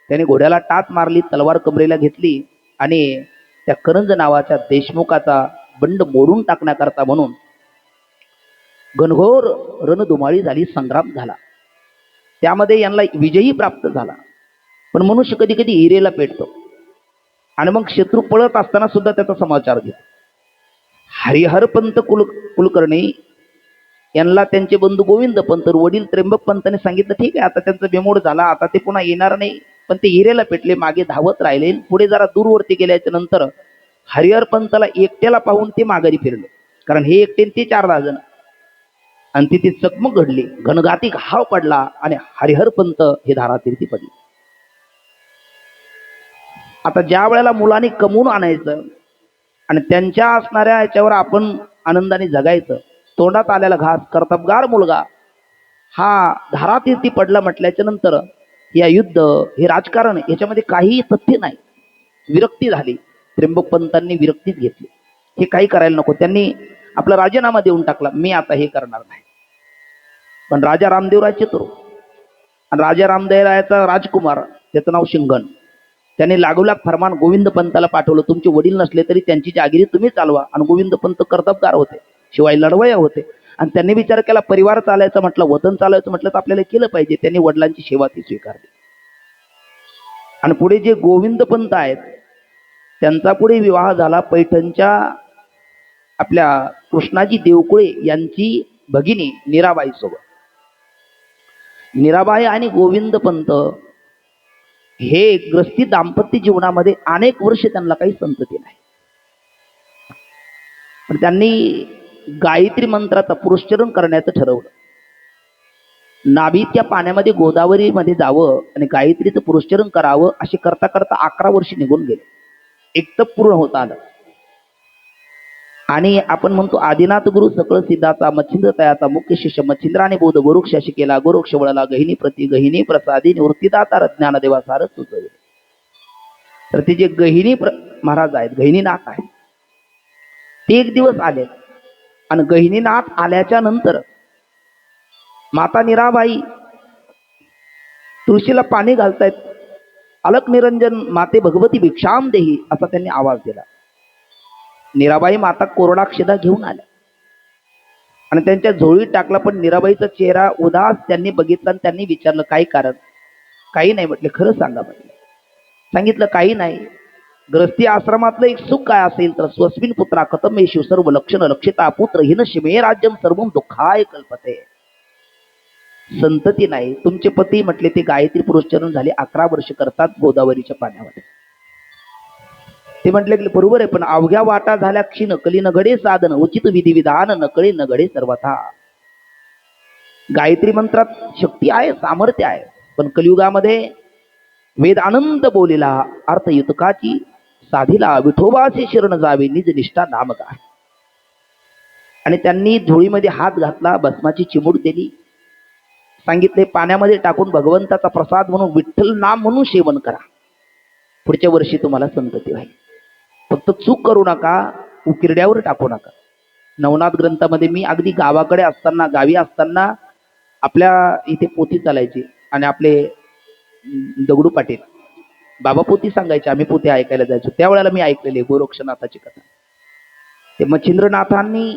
त्याने घोड्याला टाच मारली, तलवार कमरेला घेतली आणि त्या करंज नावाच्या देशमुखाचा बंड मोडून टाकण्याकरता म्हणून घनघोर रणधुमाळी झाली, संग्राम झाला. त्यामध्ये यांना विजयी प्राप्त झाला. पण मनुष्य कधी कधी हिरेला पेटतो आणि मग शत्रू पळत असताना सुद्धा त्याचा समाचार घेतो. हरिहर पंत कुलकर्णी यांना त्यांचे बंधू गोविंद पंत, वडील त्र्यंबक पंतांनी सांगितलं ठीक आहे, आता त्यांचा बेमोड झाला, आता ते पुन्हा येणार नाही. पण ते हिरेला पेटले, मागे धावत राहिले. पुढे जरा दूरवरती गेल्याच्या नंतर हरिहर पंताला एकट्याला पाहून ते माघारी फिरले, कारण हे एकटे ते 4-10 जण. आणि तिथे चकमक घडली, घनघाती घाव पडला आणि हरिहर पंत हे धारातीर्थी पडले. आता ज्या वेळेला मुलांनी कमवून आणायचं आणि त्यांच्या असणाऱ्या याच्यावर आपण आनंदाने जगायचं, तोंडात आलेला घास कर्तबगार मुलगा हा धारातीर्थी पडला म्हटल्याच्या नंतर या युद्ध, हे राजकारण, याच्यामध्ये काही तथ्य नाही. विरक्ती झाली. त्र्यंबक पंतांनी विरक्तीच घेतली, हे काही करायला नको. त्यांनी आपला राजीनामा देऊन टाकला, मी आता हे करणार नाही. पण राजा रामदेवराय चतुर, आणि राजा रामदेवरायाचा राजकुमार त्याचं नाव शिंगण, त्याने लागोलाग फरमान गोविंद पंताला पाठवलं, तुमचे वडील नसले तरी त्यांची जागिरी तुम्ही चालवा. आणि गोविंद पंत कर्तबगार होते, शिवाय लढवय्या होते. आणि त्यांनी विचार केला, परिवार चालायचं म्हटलं, वतन चालायचं म्हटलं तर आपल्याला केलं पाहिजे. त्यांनी वडिलांची सेवा ती स्वीकारली. आणि पुढे जे गोविंद पंत आहेत त्यांचा पुढे विवाह झाला पैठणच्या आपल्या कृष्णाजी देवकुळे यांची भगिनी मीराबाई सोबत. मीराबाई आणि गोविंद पंत हे ग्रस्ती दाम्पत्य जीवनामध्ये अनेक वर्ष त्यांना काही संतती नाही, पण त्यांनी गायत्री मंत्राचा पुरस्चरण करण्याचं ठरवलं. नाभीच्या पाण्यामध्ये गोदावरीमध्ये जावं आणि गायत्रीचं पुरस्चरण करावं असे करता करता 11 वर्ष निघून गेले. एक तप पूर्ण होत आलं. आणि आपण म्हणतो आदिनाथ गुरु सकळ सिद्धाचा मच्छिंद्र तयाचा मुख्य शिष्य मच्छिंद्राने बोध गोरुक्षाशी केला. गोरुक्ष वळला गहिनी प्रति गहिनी प्रसादी निवृत्तीदाता ज्ञानदेवा सारच सुचवले. तर ते जे गहिनी महाराज आहेत, गहिनीनाथ आहेत, ते एक दिवस आले आणि गहिनीनाथ आल्याच्या नंतर माता निराबाई तुळशीला पाणी घालतायत. अलक निरंजन माते भगवती भिक्षाम देही असा त्यांनी आवाज दिला. निराबाई माता कोरडाक्षदा घेऊन आल्या आणि त्यांच्या झोळीत टाकला. पण निराबाईचा चेहरा उदास त्यांनी बघितला आणि त्यांनी विचारलं काही कारण? काही नाही म्हटले. खरं सांगा म्हटले. सांगितलं काही नाही. ग्रस्ती आश्रमातलं एक सुख काय असेल तर स्वस्मिन पुत्रा कथमेषु सर्व लक्षण लक्षिता पुत्र हिन शिमे राज्यम सर्वम दुःखाय कल्पते. संतती नाही. तुमचे पती म्हटले ते गायत्री पुरस्चरण झाले 11 वर्ष करतात गोदावरीच्या पाण्यामध्ये. ते म्हटले की बरोबर आहे, पण अवघ्या वाटा झाल्या क्षीण कली न घडे साधन उचित विधी विधान नकळे न घडे सर्वथा. गायत्री मंत्रात शक्ती आहे, सामर्थ्य आहे, पण कलियुगामध्ये वेद आनंद बोलिला अर्थ युतकाची साधिला विठोबाचे शरण जावे निज निष्ठा नाम गाय. आणि त्यांनी झोळीमध्ये हात घातला, भस्माची चिमूट दिली, सांगितले पाण्यामध्ये टाकून भगवंताचा प्रसाद म्हणून विठ्ठल नाम म्हणून सेवन करा. पुढच्या वर्षी तुम्हाला संतती होईल. फक्त चूक करू नका, उकिरड्यावर टाकू नका. नवनाथ ग्रंथामध्ये मी अगदी गावाकडे असताना, गावी असताना आपल्या इथे पोथी चालायची आणि आपले दगडू पाटील बाबा पोथी सांगायचे, आम्ही पोथी ऐकायला जायचो. त्यावेळेला मी ऐकलेली गोरक्षनाथाची कथा. ते मच्छिंद्रनाथांनी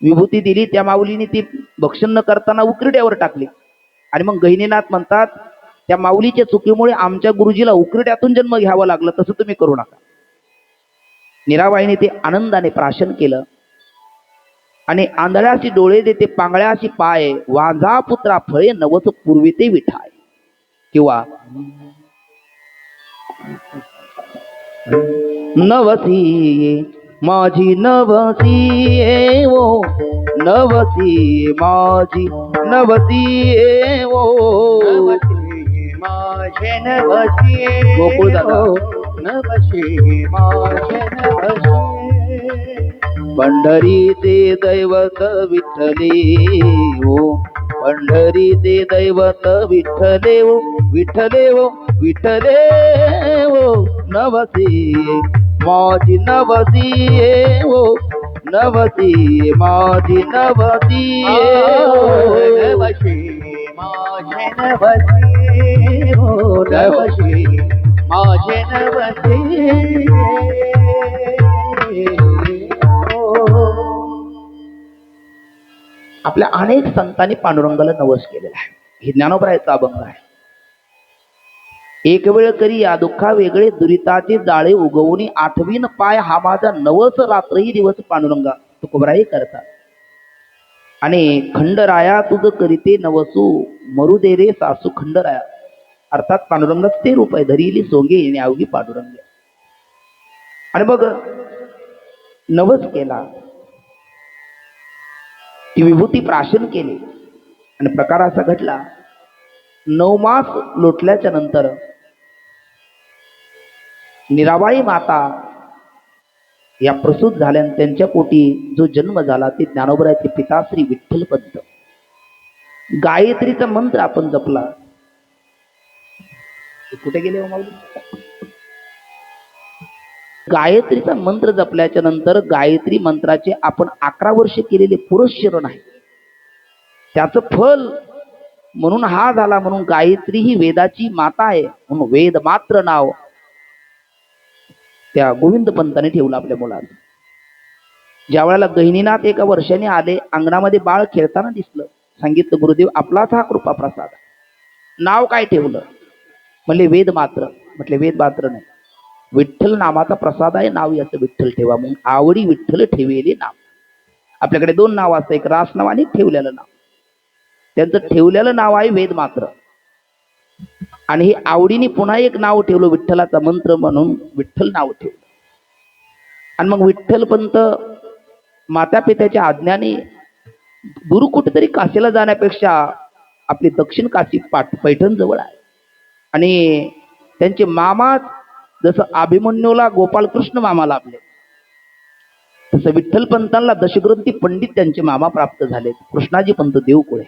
विभूती दिली, त्या माऊलीने ती भक्षण न करताना उकिरड्यावर टाकली. आणि मग गहिनीनाथ म्हणतात त्या माऊलीच्या चुकीमुळे आमच्या गुरुजीला उकिरड्यातून जन्म घ्यावा लागला, तसं तुम्ही करू नका. निराबाईने ते आनंदाने प्राशन केलं. आणि आंधळ्याशी डोळे देते पांगळ्याशी पाय वांझा पुत्रा फळे नवस पूर्विते विठाय. किंवा नवसी माझी नवसी ओ नवसी माझी नवसी ओ माझे नवसी गोकुळ दादा नवसी माझे नवसी. पंढरीचे दैवत विठ्ठले ओ पंढरीचे दैवत विठ्ठले ओ विठ्ठले ओ विठ्ठले ओ नवसी माझी नवसी ओ नवसी माझी नवसी नवसी माझे नवसी ओ नवसी माझे नवसी. आपल्या अनेक संतांनी पांडुरंगाला नवस केलेला आहे. हे ज्ञानोबरायचा अभंग आहे. एक वेळ करी या दुःखा वेगळे दुरिताचे जाळे उगवणी आठवीन पाय हा माझा नवस रात्रही दिवस पांडुरंगा तुकोबराई करतात. आणि खंडराया तुझ करीते नवसू मरू दे रे सासू खंडराया. अर्थात पांडुरंगाच ते रूप आहे. धरिली सोंगे येणे अवघी पांडुरंग. आणि बघ नवस केला, ती विभूती प्राशन केली आणि प्रकार असा घडला. 9 मास लोटल्याच्या नंतर निराबाई माता या प्रसूत झाल्या. त्यांच्या पोटी जो जन्म झाला ते ज्ञानोबराचे पिता श्री विठ्ठलपंत. गायत्रीचा मंत्र आपण जपला. कुठे गेले हो माऊली? गायत्रीचा मंत्र जपल्याच्या नंतर गायत्री मंत्राचे आपण 11 वर्ष केलेले पुरस्चरण आहे, त्याचं फल म्हणून हा झाला. म्हणून गायत्री ही वेदाची माता आहे, म्हणून वेद मात्र नाव त्या गोविंद पंताने ठेवलं आपल्या मुलाला. ज्या वेळेला गहिनीनाथ एका वर्षाने आले, अंगणामध्ये बाळ खेळताना दिसलं. सांगितलं गुरुदेव आपलाच हा कृपा प्रसाद. नाव काय ठेवलं? म्हणले वेद मात्र. म्हटले वेद मात्र नाही, विठ्ठल नामाचा प्रसाद आहे, नाव याचं विठ्ठल ठेवा. म्हणून आवडी विठ्ठल ठेवेले नाव. आपल्याकडे 2 नाव असतं, एक रास नाव आणि ठेवलेलं नाव. त्यांचं ठेवलेलं नाव आहे वेद मात्र. आणि हे आवडीने पुन्हा एक नाव ठेवलं विठ्ठलाचा मंत्र म्हणून विठ्ठल नाव ठेवलं. आणि मग विठ्ठलपंत माता पित्याच्या आज्ञाने गुरु कुठेतरी काशीला जाण्यापेक्षा आपली दक्षिण काशी पैठण जवळ आहे. आणि त्यांचे मामा जसं अभिमन्यूला गोपालकृष्ण मामा लाभले तसं विठ्ठलपंतांना दशग्रंथी पंडित त्यांचे मामा प्राप्त झाले, कृष्णाजी पंत देवकुळे.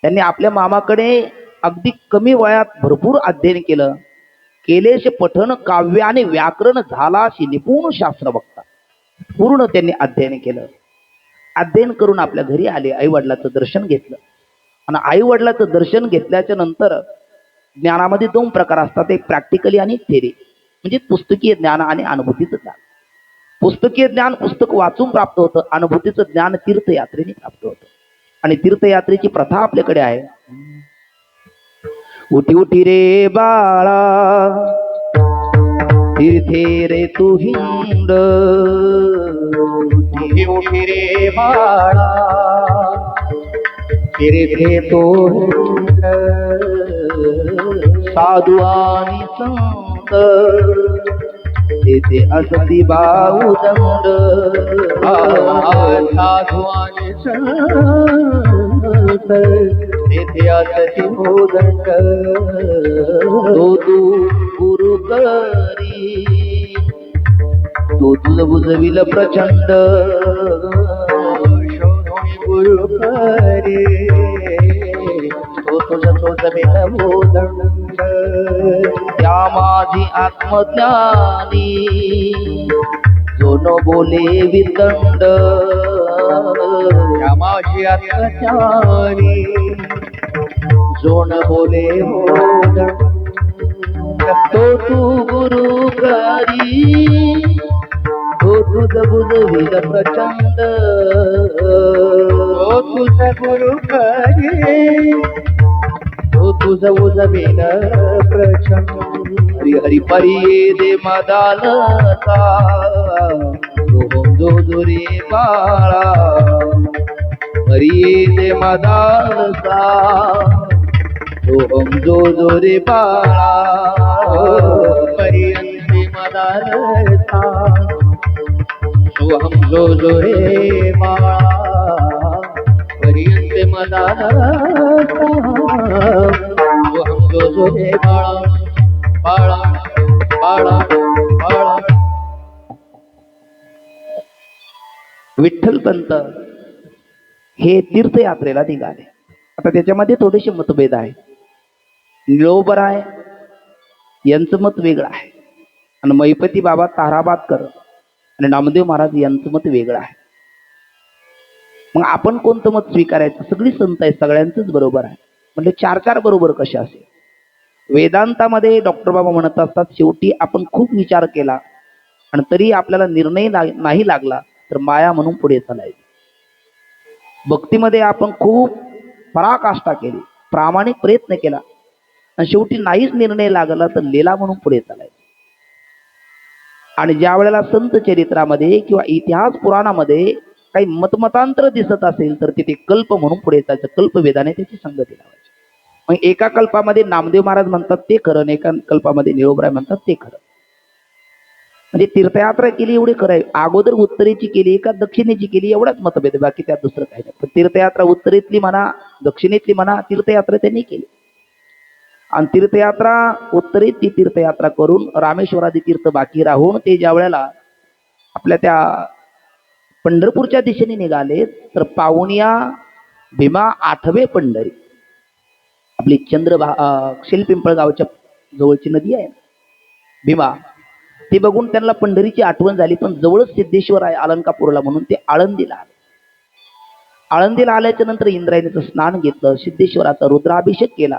त्यांनी आपल्या मामाकडे अगदी कमी वयात भरपूर अध्ययन केलं. केलेश पठण काव्य आणि व्याकरण झालाशी निपुण शास्त्र बघता पूर्ण त्यांनी अध्ययन केलं. अध्ययन करून आपल्या घरी आले, आई वडिलाचं दर्शन घेतलं. आणि आई वडिलाचं दर्शन घेतल्याच्या नंतर ज्ञानामध्ये दोन प्रकार असतात, एक प्रॅक्टिकली आणि थेरी, म्हणजे पुस्तकीय ज्ञान आणि अनुभूतीचं ज्ञान. पुस्तकीय ज्ञान पुस्तक वाचून प्राप्त होतं, अनुभूतीचं ज्ञान तीर्थयात्रेने प्राप्त होतं. आणि तीर्थयात्रेची प्रथा आपल्याकडे आहे. उठी उठी रे बाळा तीर्थे रे तू हिंड, उठी उठी रे बाळा तीर्थे तो हिंड, साधू आणि संत तेथे असती बाहुदंड, साधू आणि संत तेथे असती बाहुदंड, तो तू गुरु करी तो तुझ बुजविल प्रचंड, गुरु करी तो तुझ बुजविल भूदंड, या माझी आत्मज्ञानी जो न बोले विदंड, या माझी आत्मज्ञानी जो न बोले भूदंड, तो तू गुरु करी तो तुझ बुजविल प्रचंड, तो तुझ गुरु करी तो तुझ बुजविल प्रचंड. हरी हरी परी दे मदालता जो जो रे बाळा, हरी दे मदालता सोहम जो रे बाळा, परियंते मदालता सोहम जो रे बाळा, परियंते मदालता सोहम जो रे बाळा, बाळा बाळा बाळा. विठ्ठलपंत हे तीर्थयात्रेला निघाले. आता त्याच्यामध्ये थोडेसे मतभेद आहे. निळोबराय यांचं मत वेगळं आहे आणि मैपती बाबा ताराबादकर आणि नामदेव महाराज यांचं मत वेगळं आहे. मग आपण कोणतं मत स्वीकारायचं? सगळी संत आहेत, सगळ्यांचंच बरोबर आहे म्हणजे चार चार बरोबर कसे असेल? वेदांतामध्ये डॉक्टर बाबा म्हणत असतात, शेवटी आपण खूप विचार केला आणि तरी आपल्याला निर्णय नाही लागला तर माया म्हणून पुढे चालायचं. भक्तीमध्ये आपण खूप पराकाष्ठा केली, प्रामाणिक प्रयत्न केला आणि शेवटी नाहीच निर्णय लागला तर लीला म्हणून पुढे चालायचं. आणि ज्या वेळेला संत चरित्रामध्ये किंवा इतिहास पुराणामध्ये काही मतमतांतर दिसत असेल तर तिथे कल्प म्हणून पुढे जायचं, कल्पवेदाने त्याची संगती लावायची. मग एका कल्पामध्ये नामदेव महाराज म्हणतात ते खरं आणि एका कल्पामध्ये निळोबराय म्हणतात ते खरं. म्हणजे तीर्थयात्रा केली एवढे खरं आहे. अगोदर उत्तरेची केली का दक्षिणेची केली एवढाच मतभेद, बाकी त्यात दुसरं काही नाही. पण तीर्थयात्रा उत्तरेतली म्हणा दक्षिणेतली म्हणा तीर्थयात्रा त्यांनी केली. आणि तीर्थयात्रा उत्तरेत ती तीर्थयात्रा करून रामेश्वरादी तीर्थ बाकी राहून ते ज्या वेळेला आपल्या त्या पंढरपूरच्या दिशेने निघाले तर पावनिया भीमा आठवे पंढरी, आपली शिलपिंपळगावच्या जवळची नदी आहे भीमा, ते बघून त्यांना पंढरीची आठवण झाली. पण जवळच सिद्धेश्वर आहे अलंकापूरला म्हणून ते आळंदीला आले. आळंदीला आल्याच्या नंतर इंद्रायणीचं स्नान घेतलं, सिद्धेश्वराचा रुद्राभिषेक केला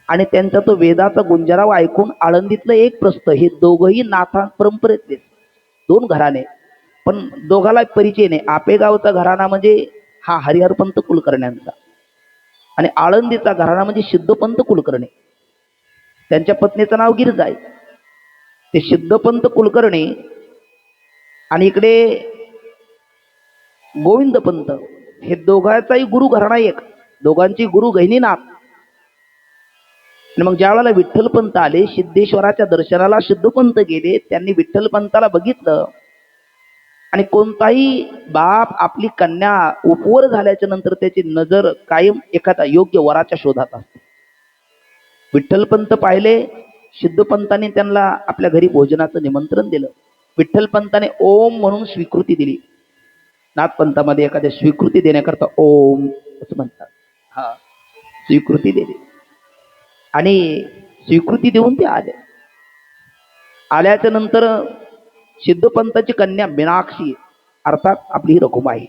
आणि त्यांचा तो वेदाचा गुंजराव ऐकून आळंदीतलं एक प्रस्थ, हे दोघंही नाथा परंपरेतले दोन घराणे, पण दोघाला परिचय नाही. आपेगावचा घराणा म्हणजे हा हरिहरपंत कुलकर्ण्यांचा आणि आळंदीचा घराणा म्हणजे सिद्धपंत कुलकर्णी. त्यांच्या पत्नीचं नाव गिरजाई. ते सिद्धपंत कुलकर्णी आणि इकडे गोविंदपंत, हे दोघांचाही गुरु घराणा एक, दोघांची गुरु गहिनीनाथ. आणि मग ज्या वेळेला विठ्ठलपंत आले, सिद्धेश्वराच्या दर्शनाला सिद्धपंत गेले, त्यांनी विठ्ठलपंताला बघितलं. आणि कोणताही बाप आपली कन्या उपवर झाल्याच्या नंतर त्याची नजर कायम एखादा योग्य वराच्या शोधात असते. विठ्ठलपंत पाहिले, सिद्धपंतांनी त्यांना आपल्या घरी भोजनाचं निमंत्रण दिलं. विठ्ठलपंताने ओम म्हणून स्वीकृती दिली. नाथपंथामध्ये एखाद्या स्वीकृती देण्याकरता ओम असं म्हणतात. हा, स्वीकृती दिली आणि स्वीकृती देऊन ते आले. आल्याच्या नंतर सिद्धपंताची कन्या मीनाक्षी अर्थात आपली रखुमाई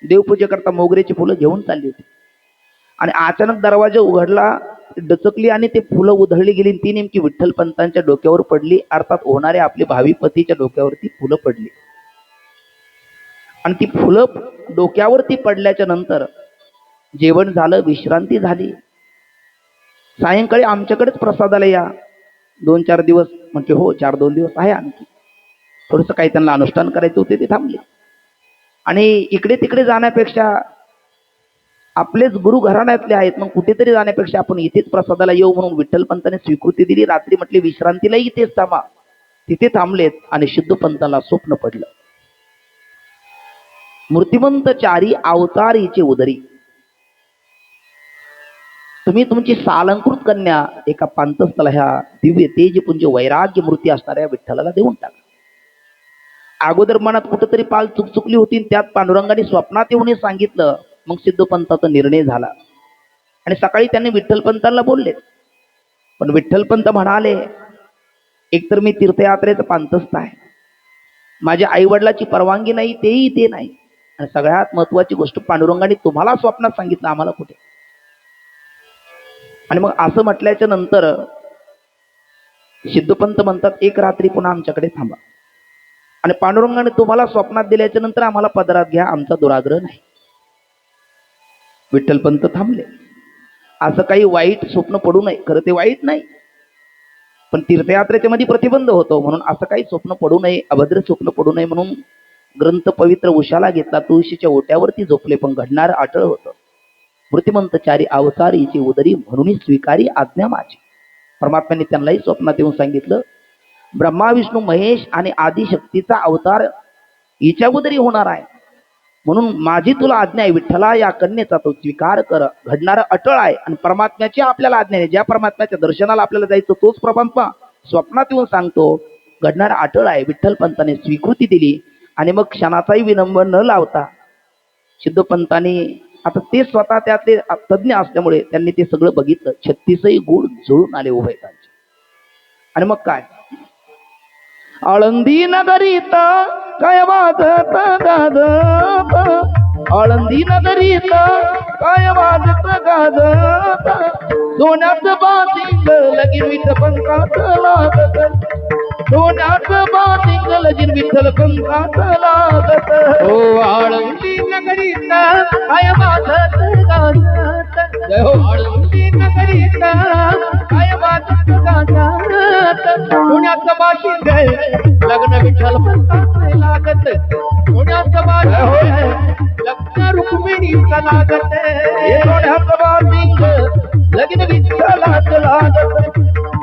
देवपूजेकरता मोगऱ्याची फुलं घेऊन चालली होती. आणि अचानक दरवाजा उघडला, डचकली आणि ते फुलं उधळली गेली. ती नेमकी विठ्ठलपंतांच्या डोक्यावर पडली, अर्थात होणारे आपले भावी पतीच्या डोक्यावरती फुलं पडली. आणि ती फुलं डोक्यावरती पडल्याच्या नंतर जेवण झालं, विश्रांती झाली. सायंकाळी आमच्याकडेच प्रसादाला या, 2-4 दिवस. म्हणजे हो, 4-2 दिवस आहे आणखी. थोडंसं काही त्यांना अनुष्ठान करायचं होते, ते थांबले. आणि इकडे तिकडे जाण्यापेक्षा आपलेच गुरु घराण्यातले आहेत, मग कुठेतरी जाण्यापेक्षा आपण इथेच प्रसादाला येऊ म्हणून विठ्ठलपंताने स्वीकृती दिली. रात्री म्हटले विश्रांतीला इथेच थांबा. तिथे थांबलेत आणि सिद्धपंताला स्वप्न पडलं. मूर्तिमंत चारी अवतारीचे उदरी, तुम्ही तुमची सालंकृत कन्या एका पांतस्थला ह्या दिव्य तेजपुंज वैराग्य मूर्ती असणाऱ्या विठ्ठलाला देऊन टाका. अगोदर मनात कुठंतरी पाल चुकचुकली होती, त्यात पांडुरंगाने स्वप्नात येऊन सांगितलं. मग सिद्धपंताचा निर्णय झाला आणि सकाळी त्यांनी विठ्ठलपंतांना बोलले. पण विठ्ठलपंत म्हणाले, एकतर मी तीर्थयात्रेचं पांतस्थ आहे, माझ्या आई वडिलाची परवानगी नाही, तेही ते नाही, आणि सगळ्यात महत्वाची गोष्ट पांडुरंगाने तुम्हाला स्वप्नात सांगितलं, आम्हाला कुठे. आणि मग असं म्हटल्याच्या नंतर सिद्धपंत म्हणतात, एक रात्री पुन्हा आमच्याकडे थांबा आणि पांडुरंगाने तुम्हाला स्वप्नात दिल्याच्या नंतर आम्हाला पदरात घ्या, आमचा दुराग्रह नाही. विठ्ठलपंत थांबले. असं काही वाईट स्वप्न पडू नये, खरं ते वाईट नाही, पण तीर्थयात्रेच्या मध्ये प्रतिबंध होतो म्हणून असं काही स्वप्न पडू नये, अभद्र स्वप्न पडू नये म्हणून ग्रंथ पवित्र उशाला घेतला. तुळशीच्या ओट्यावरती झोपले, पण घडणार अटळ होतं. मूर्तिमंत चारी अवतारीची उदरी, म्हणून स्वीकारी आज्ञा माझी. परमात्म्याने त्यांनाही स्वप्नात येऊन सांगितलं, ब्रह्मा विष्णू महेश आणि आदिशक्तीचा अवतार हिच्या उदरी होणार आहे, म्हणून माझी तुला आज्ञा आहे, विठ्ठला या कन्येचा तो स्वीकार कर. घडणारा अटळ आहे आणि परमात्म्याची आपल्याला आज्ञा आहे. ज्या परमात्म्याच्या दर्शनाला आपल्याला जायचं तोच परमात्मा स्वप्नात येऊन सांगतो, घडणारा अटळ आहे. विठ्ठलपंताने स्वीकृती दिली आणि मग क्षणाचाही विलंब न लावता सिद्धपंतांनी, आता ते स्वतः त्यातले तज्ञ असल्यामुळे त्यांनी ते सगळं बघितलं. 36 गुण जुळून आले उभयतांचे. आणि मग काय, आळंदी नगरीत काय वाजत गाजत, आळंदी नगरीत काय वाजत गाजत, सोन्याचं बाजिंग लगीन विठ्ठलपंताच लागत, सोन्याचं बाजिंग लगीन विठ्ठलपंताच लागत. हो आळंदी नगरीत काय वाजत गाजत, आळंदी नगरीत काय वाजत गाजत, पुण्याचं बाशिंग लग्न विठ्ठलपंताच लागत, पुण्याचं बाशिंग लग्न रुक्मिणीचं लागत, सोन्याचं बाजिंग लगीन विठ्ठलाच लागत,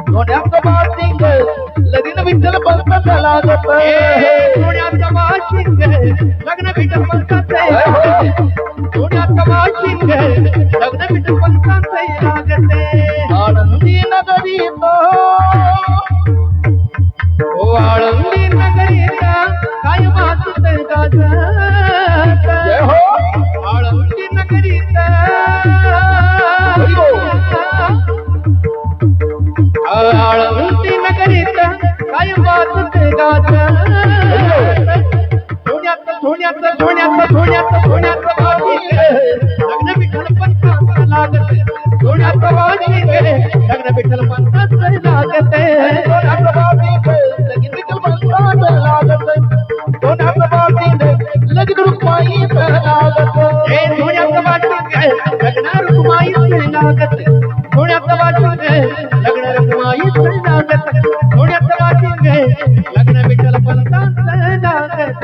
सोन्याचं बाजिंग लगीन विठ्ठलपंताच लागत, पुण्याचं बाशिंग लग्न विठ्ठलपंताच लागत, पुण्याचं बाशिंग लग्न विठ्ठलपंताच लागत. आळंदी नगरीत, ओ आळंदी नगरीत काय वाजत गाजत, आळंदी नगरीत आळंदी नगरीत काय वाजत गाजत, सोन्याचं सोन्याचं सोन्याचं सोन्याचं सोन्याचं बाशिंग लग्न विठ्ठलपंताच लागत, सोन्याचं बाशिंग लग्न विठ्ठलपंताच लागत, सोन्याचं बाजिंग लगीन विठ्ठलपंताच लागत, सोन्याचं बाजिंग लगीन रुक्माईच लागत, सोन्याचं बाशिंग लग्न रुक्माईच लागत, सोन्याचं बाशिंग लग्न रुक्माईच लागत, सोन्याचं बाशिंग लग्न विठ्ठलपंताच लागत.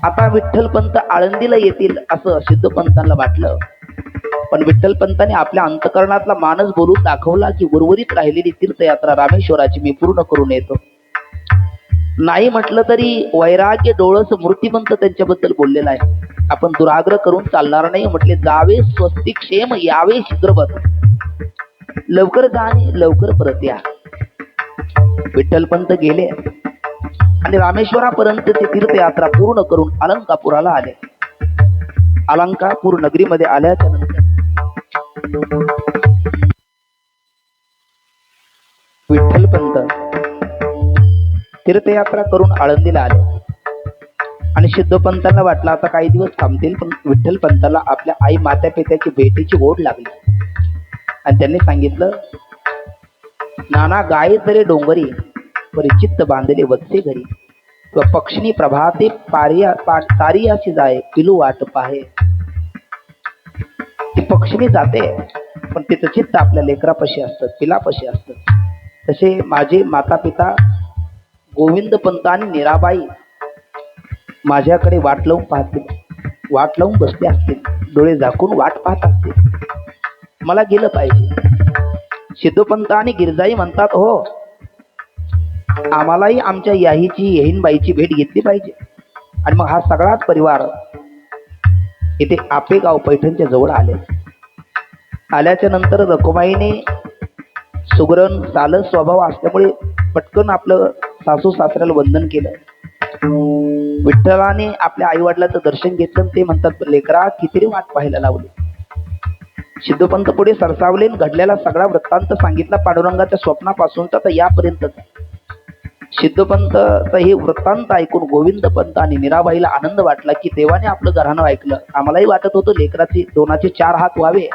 आता विठ्ठलपंत आळंदीला येतील असं सिद्धपंतांना वाटलं, पण विठ्ठलपंतांनी आपल्या अंतकरणातला मानस बोलून दाखवला की उर्वरित राहिलेली तीर्थयात्रा रामेश्वराची मी पूर्ण करून येतो. नाही म्हटलं तरी वैराग्य डोळस मूर्तिमंत त्यांच्याबद्दल बोललेला आहे. आपण दुराग्रह करून चालणार नाही. म्हटले जावे स्वस्तिक क्षेम यावे शीघ्रवत, लवकर जा आणि लवकर परत या. विठ्ठलपंत गेले आणि रामेश्वरापर्यंत ते तीर्थयात्रा पूर्ण करून अलंकापुराला आले. अलंकापूर नगरीमध्ये आल्याच्या नंतर विठ्ठलपंत तीर्थयात्रा करून आळंदीला आले आणि सिद्धपंतांना वाटलं आता काही दिवस थांबतील, पण विठ्ठलपंताला आपल्या आई माता पित्याची भेटीची ओढ लागली आणि त्यांनी सांगितलं, नाना गाय तरे डोंगरी परिचित्त बांधले वत्से घरी, व पक्षिणी प्रभाते तारियाशी जाय पिलू वाट पाहे. ती पक्षिणी जाते पण तिचं चित्त आपल्या लेकरापाशी असतं, पिलापाशी असतं. तसे माझे माता पिता गोविंदपंत आणि मीराबाई माझ्याकडे वाट लावून पाहतील, वाट लावून बसले असतील, डोळे झाकून वाट पाहत असतील. मला गेलं पाहिजे. सिद्धपंत आणि गिरजाई म्हणतात, हो आम्हालाही आमच्या याहीची येहीनबाईची भेट घेतली पाहिजे. आणि मग हा सगळाच परिवार इथे आपेगाव पैठणच्या जवळ आले. आल्याच्या नंतर रखुमाईने सुगरण सालस स्वभाव असल्यामुळे पटकन आपलं सासू सासऱ्याला वंदन केलं. विठ्ठलाने आपल्या आई वडिलांचं दर्शन घेतलं. ते म्हणतात, लेकरा किती वाट पाहायला लावली. सिद्धपंत पुढे सरसावले, घडलेला सगळा वृत्तांत सांगितला, पांडुरंगाच्या स्वप्नापासूनचा तर यापर्यंतच. सिद्धपंत हे वृत्तांत ऐकून गोविंदपंत आणि मीराबाईला आनंद वाटला की देवाने आपलं घराणं ऐकलं. आम्हालाही वाटत होतं लेकराचे दोनाचे 4 हात व्हावे,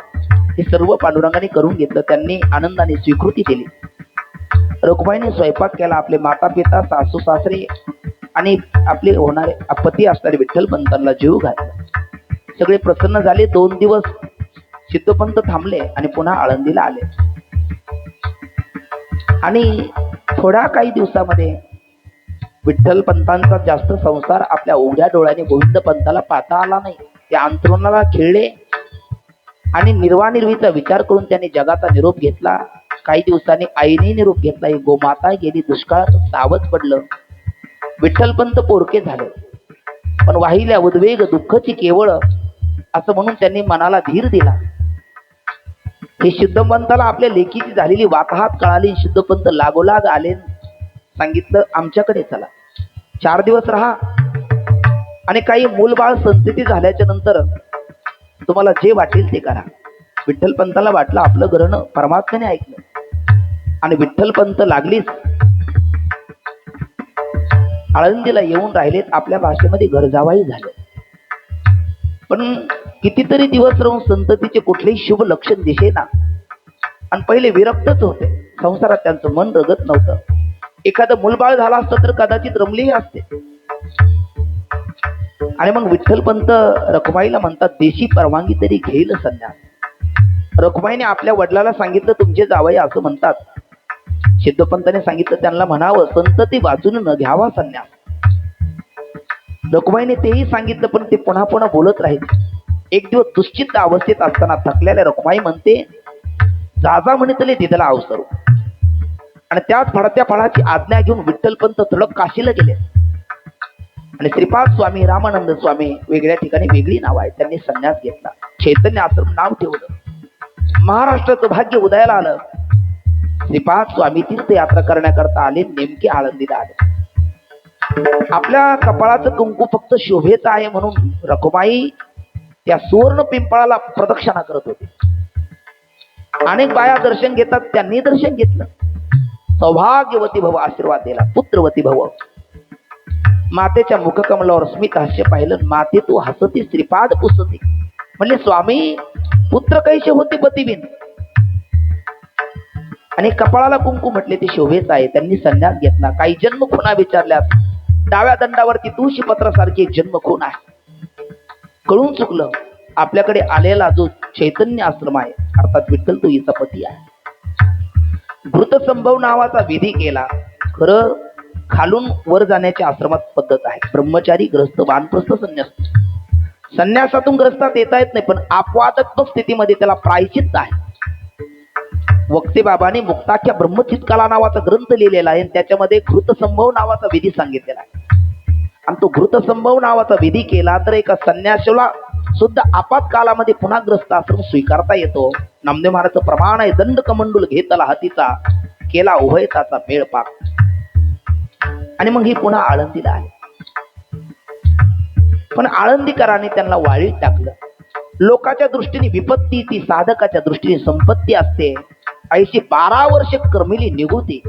हे सर्व पांडुरंगाने करून घेतलं. त्यांनी आनंदाने स्वीकृती दिली. रखुमाईने स्वयंपाक केला. आपले माता पिता सासू सासरे आणि आपले होणारे पती असणारे विठ्ठलपंतांना जीव घातला. सगळे प्रसन्न झाले. 2 दिवस सिद्धपंत थांबले आणि पुन्हा आळंदीला आले. आणि थोड्या काही दिवसामध्ये विठ्ठलपंतांचा जास्त संसार आपल्या उघड्या डोळ्याने गोविंदपंताला पाहता आला नाही. त्या अंतरुणाला खेळले आणि निर्वानिर्वीचा विचार करून त्यांनी जगाचा निरोप घेतला. काही दिवसांनी आईने निरोप घेतला. ही गोमाता गेली दुष्काळात सावध पडलं. विठ्ठलपंत पोरके झाले, पण वाहिल्या उद्वेग दुःखची केवळ असं म्हणून त्यांनी मनाला धीर दिला. हे सिद्धपंताला आपल्या लेकीची झालेली वाताहत कळाली. सिद्धपंत लागोलाग आले. सांगितलं, आमच्याकडे चला, 4 दिवस राहा आणि काही मूलबाळ संतती झाल्याच्या नंतर तुम्हाला जे वाटेल ते करा. विठ्ठलपंताला वाटलं आपलं घरनं परमात्म्याने ऐकलं आणि विठ्ठलपंत लागलीच आळंदीला येऊन राहिलेत. आपल्या भाषेमध्ये घर जावाई झाले. पण कितीतरी दिवस राहून संततीचे कुठलेही शुभ लक्षण दिसेना आणि पहिले विरक्तच होते. संसारात त्यांचं मन रगत नव्हतं. एखादं मुलबाळ झाला असतं तर कदाचित रमलेही असते. आणि मग विठ्ठलपंत रखुमाईला म्हणतात, देशी परवानगी तरी घेईल संन्यास. रखुमाईने आपल्या वडिलाला सांगितलं, तुमचे जावई असं म्हणतात. सिद्धपंताने सांगितलं त्यांना म्हणावं, संतती वाचून न घ्यावा संन्यास. रखुमाईने तेही सांगितलं, पण ते पुन्हा पुन्हा बोलत राहिले. एक दिवस दुश्चिंत अवस्थेत असताना थकलेल्या रखुमाई म्हणते, जाजा म्हणतले तिथला अवसरू. आणि त्याच फळत्या फळाची आज्ञा घेऊन विठ्ठलपंत थडक काशीला गेले. आणि श्रीपाद स्वामी, रामानंद स्वामी वेगळ्या ठिकाणी वेगळी नाव आहे. त्यांनी संन्यास घेतला. चैतन्य आश्रम नाव ठेवलं. महाराष्ट्राचं भाग्य उदयाला आलं. श्रीपाद स्वामी तीर्थयात्रा करण्याकरता आले. नेमके आळंदीला आले. आपल्या कपाळाचं कुंकू फक्त शोभेचं आहे म्हणून रखुमाई त्या सुवर्ण पिंपळाला प्रदक्षिणा करत होते. अनेक बाया दर्शन घेतात, त्यांनी दर्शन घेतलं. सौभाग्यवती भव आशीर्वाद दिला. पुत्रवती भव. मातेच्या मुखकमलावर स्मित हास्य पाहिलं. माते तू हसती श्रीपाद पुसती. म्हणले, स्वामी पुत्र कैसे होते पतिबिन. आणि कपाळाला कुंकू म्हटले ते शोभेच आहे. त्यांनी संन्यास घेतला. काही जन्म खुणा विचारल्यात. डाव्या दंडावरती तुळशी पत्रासारखी एक जन्म खूण आहे. कळून चुकलं. आपल्याकडे आलेला जो चैतन्य आश्रम आहे, अर्थात विठ्ठल तो हिचा पती आहे. घृतसंभव नावाचा विधी केला. खरं खालून वर जाण्याची आश्रमात पद्धत आहे. ब्रह्मचारी, ग्रस्त, वानप्रस्थ, संन्यास. संन्यासातून ग्रस्तात येता येत नाही, पण अपवादत्व स्थितीमध्ये त्याला प्रायश्चित्त आहे. वक्ते बाबांनी मुक्ताख्या ब्रह्मचित्काला नावाचा ग्रंथ लिहिलेला आहे, त्याच्यामध्ये घृतसंभव नावाचा विधी सांगितलेला आहे. आणि तो घृतसंभव नावाचा विधी केला तर एका संन्यासाला सुद्धा आपत्कालामध्ये पुन्हा ग्रस्त आश्रम स्वीकारता येतो. नामदेव महाराजचं प्रमाण आहे, दंड कमंडूल घेतला हातीचा, केला उभयताचा मेळपाक. आणि मग ही पुन्हा आळंदीला आले. पण आळंदीकरांनी त्यांना वाळीत टाकलं. लोकांच्या दृष्टीने विपत्ती ती साधकाच्या दृष्टीने संपत्ती असते. ऐशी 12 वर्ष कर्मिली निघुती.